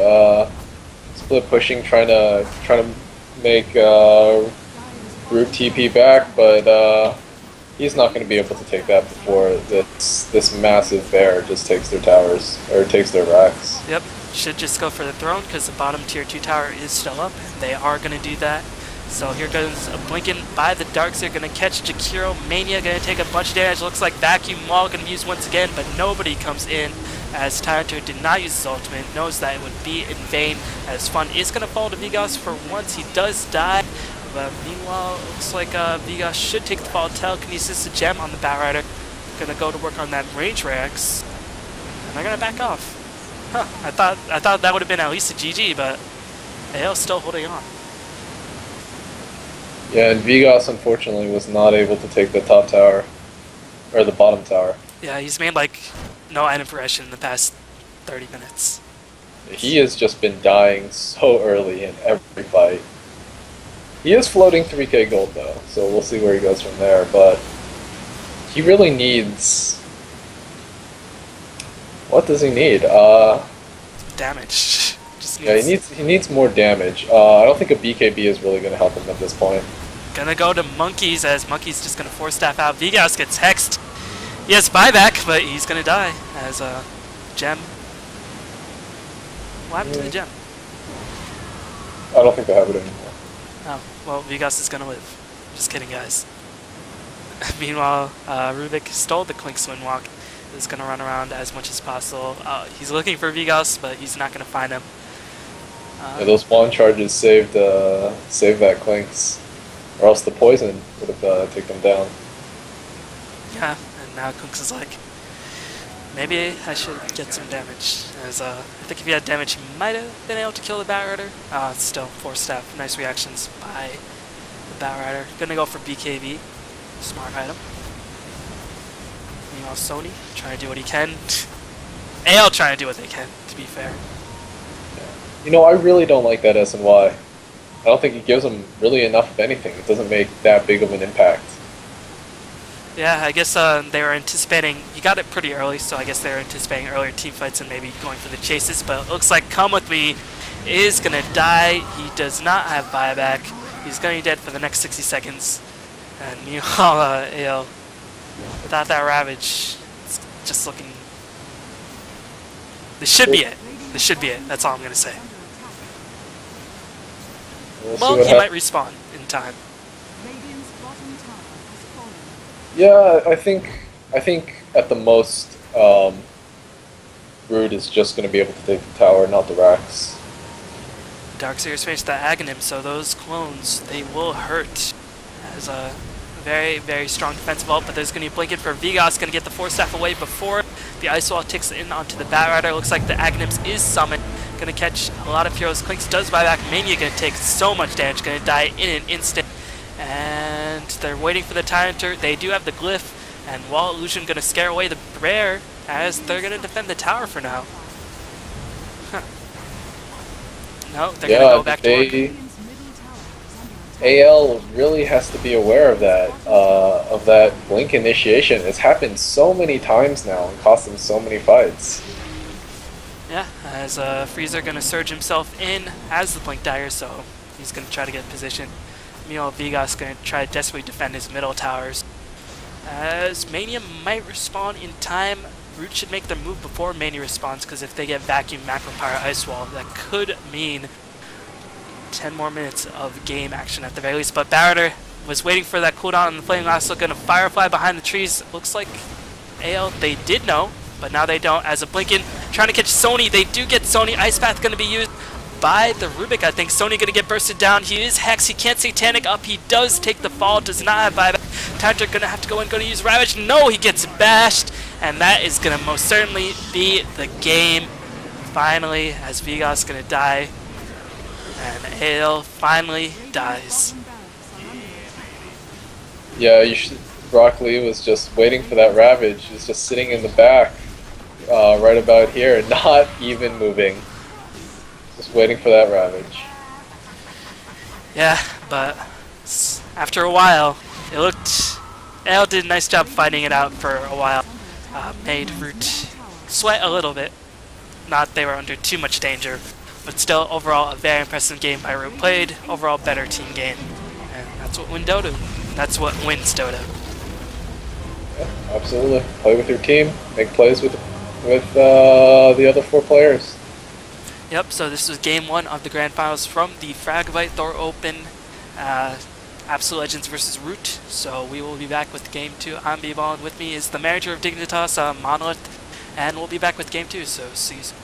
Speaker 2: Split pushing, trying to make Group TP back, but he's not going to be able to take that before this massive bear just takes their towers, or takes their racks.
Speaker 1: Yep, should just go for the throne because the bottom tier 2 tower is still up. They are going to do that. So here goes a Blinken by the Darks. They're going to catch Jakiro. Mania going to take a bunch of damage. Looks like Vacuum Wall going to be used once again, but nobody comes in as Tyranitar did not use his ultimate. Knows that it would be in vain, as Fun is going to fall to Vegas for once. He does die. But meanwhile, it looks like Vegas should take the fall. Telekinesis a gem on the Batrider. Gonna go to work on that range Rex. And they're gonna back off. Huh, I thought that would have been at least a GG, but AL's still holding on.
Speaker 2: Yeah, and Vigas unfortunately was not able to take the top tower, or the bottom tower.
Speaker 1: Yeah, he's made like no item progression in the past 30 minutes.
Speaker 2: He has just been dying so early in every fight. He is floating 3k gold though, so we'll see where he goes from there, but he really needs... What does he need?
Speaker 1: Damage. Just
Speaker 2: Yeah, he needs more damage. I don't think a BKB is really going to help him at this point.
Speaker 1: Gonna go to Monkeys, as Monkeys just gonna force staff out. Vigas gets hexed. He has buyback, but he's gonna die as a gem. What happened to the gem?
Speaker 2: I don't think they have it anymore.
Speaker 1: Oh, well, Vigas is gonna live. Just kidding, guys. Meanwhile, Rubik stole the Clink Swing Walk. Is gonna run around as much as possible. He's looking for Vigas, but he's not gonna find him.
Speaker 2: Yeah, those spawn charges saved that Clinks, or else the poison would have taken them down.
Speaker 1: Yeah, and now Kunks is like, maybe I should get some damage. As I think if he had damage, he might have been able to kill the Bat Rider. Still, 4 staff. Nice reactions by the Bat Rider. Gonna go for BKB. Smart item. Meanwhile, Sony trying to do what he can. AL trying to do what they can, to be fair.
Speaker 2: You know, I really don't like that SNY. I don't think it gives them really enough of anything. It doesn't make that big of an impact.
Speaker 1: Yeah, I guess they were anticipating, he got it pretty early, so I guess they were anticipating earlier team fights and maybe going for the chases, but it looks like Come With Me is going to die. He does not have buyback. He's going to be dead for the next 60 seconds. And meanwhile, AL, without that Ravage, it's just looking... This should be it. This should be it. That's all I'm going to say. Well, he might respawn in time.
Speaker 2: Yeah, I think at the most, Brood is just going to be able to take the tower, not the Rax.
Speaker 1: Darkseer's faced the Aghanim, so those clones, they will hurt. As a very, very strong defensive ult, but there's going to be Blinking for Vigas, going to get the 4 staff away before the Ice Wall ticks in onto the Bat Rider. Looks like the Aghanims is summoned. Going to catch a lot of heroes. Clinks does buy back. Mania going to take so much damage, going to die in an instant. And they're waiting for the Tyranitar. They do have the Glyph, and Wall Illusion going to scare away the Rare, as they're going to defend the tower for now. Huh. No, they're going to go back to work.
Speaker 2: AL really has to be aware of that Blink initiation. It's happened so many times now and cost them so many fights.
Speaker 1: Yeah, as Freezer going to surge himself in as the Blink Dagger, so he's going to try to get position. Meanwhile, Vigas going to try to desperately defend his middle towers. As Mania might respawn in time, Root should make their move before Mania respawns, because if they get Vacuum, Macro Power, Ice Wall, that could mean 10 more minutes of game action at the very least. But Barretter was waiting for that cooldown on the Flaming Lasso, going to Firefly behind the trees. Looks like AL, they did know, but now they don't. As a Blinken trying to catch Sony, they do get Sony. Ice Path going to be used by the Rubik, I think. Sony going to get bursted down. He is Hex. He can't Satanic up. He does take the fall. Does not have buyback. Tyranitar going to have to go in. Going to use Ravage. No, he gets bashed. And that is going to most certainly be the game. Finally, as Vigas going to die. And Ale finally dies.
Speaker 2: Yeah, Rock Lee was just waiting for that Ravage. He was just sitting in the back, right about here, not even moving. Just waiting for that Ravage.
Speaker 1: Yeah, but after a while, it looked... Ale did a nice job fighting it out for a while. Made Root sweat a little bit. Not they were under too much danger. But still, overall, a very impressive game by Root. Played, overall, better team game. And that's what wins Dota. That's what wins Dota.
Speaker 2: Yeah, absolutely. Play with your team. Make plays with the other 4 players.
Speaker 1: Yep, so this was game 1 of the Grand Finals from the Fragbite THOR Open. Absolute Legends versus Root. So we will be back with game 2. I'm B-Ball, and with me is the manager of Dignitas, Monolith. And we'll be back with game 2, so see you soon.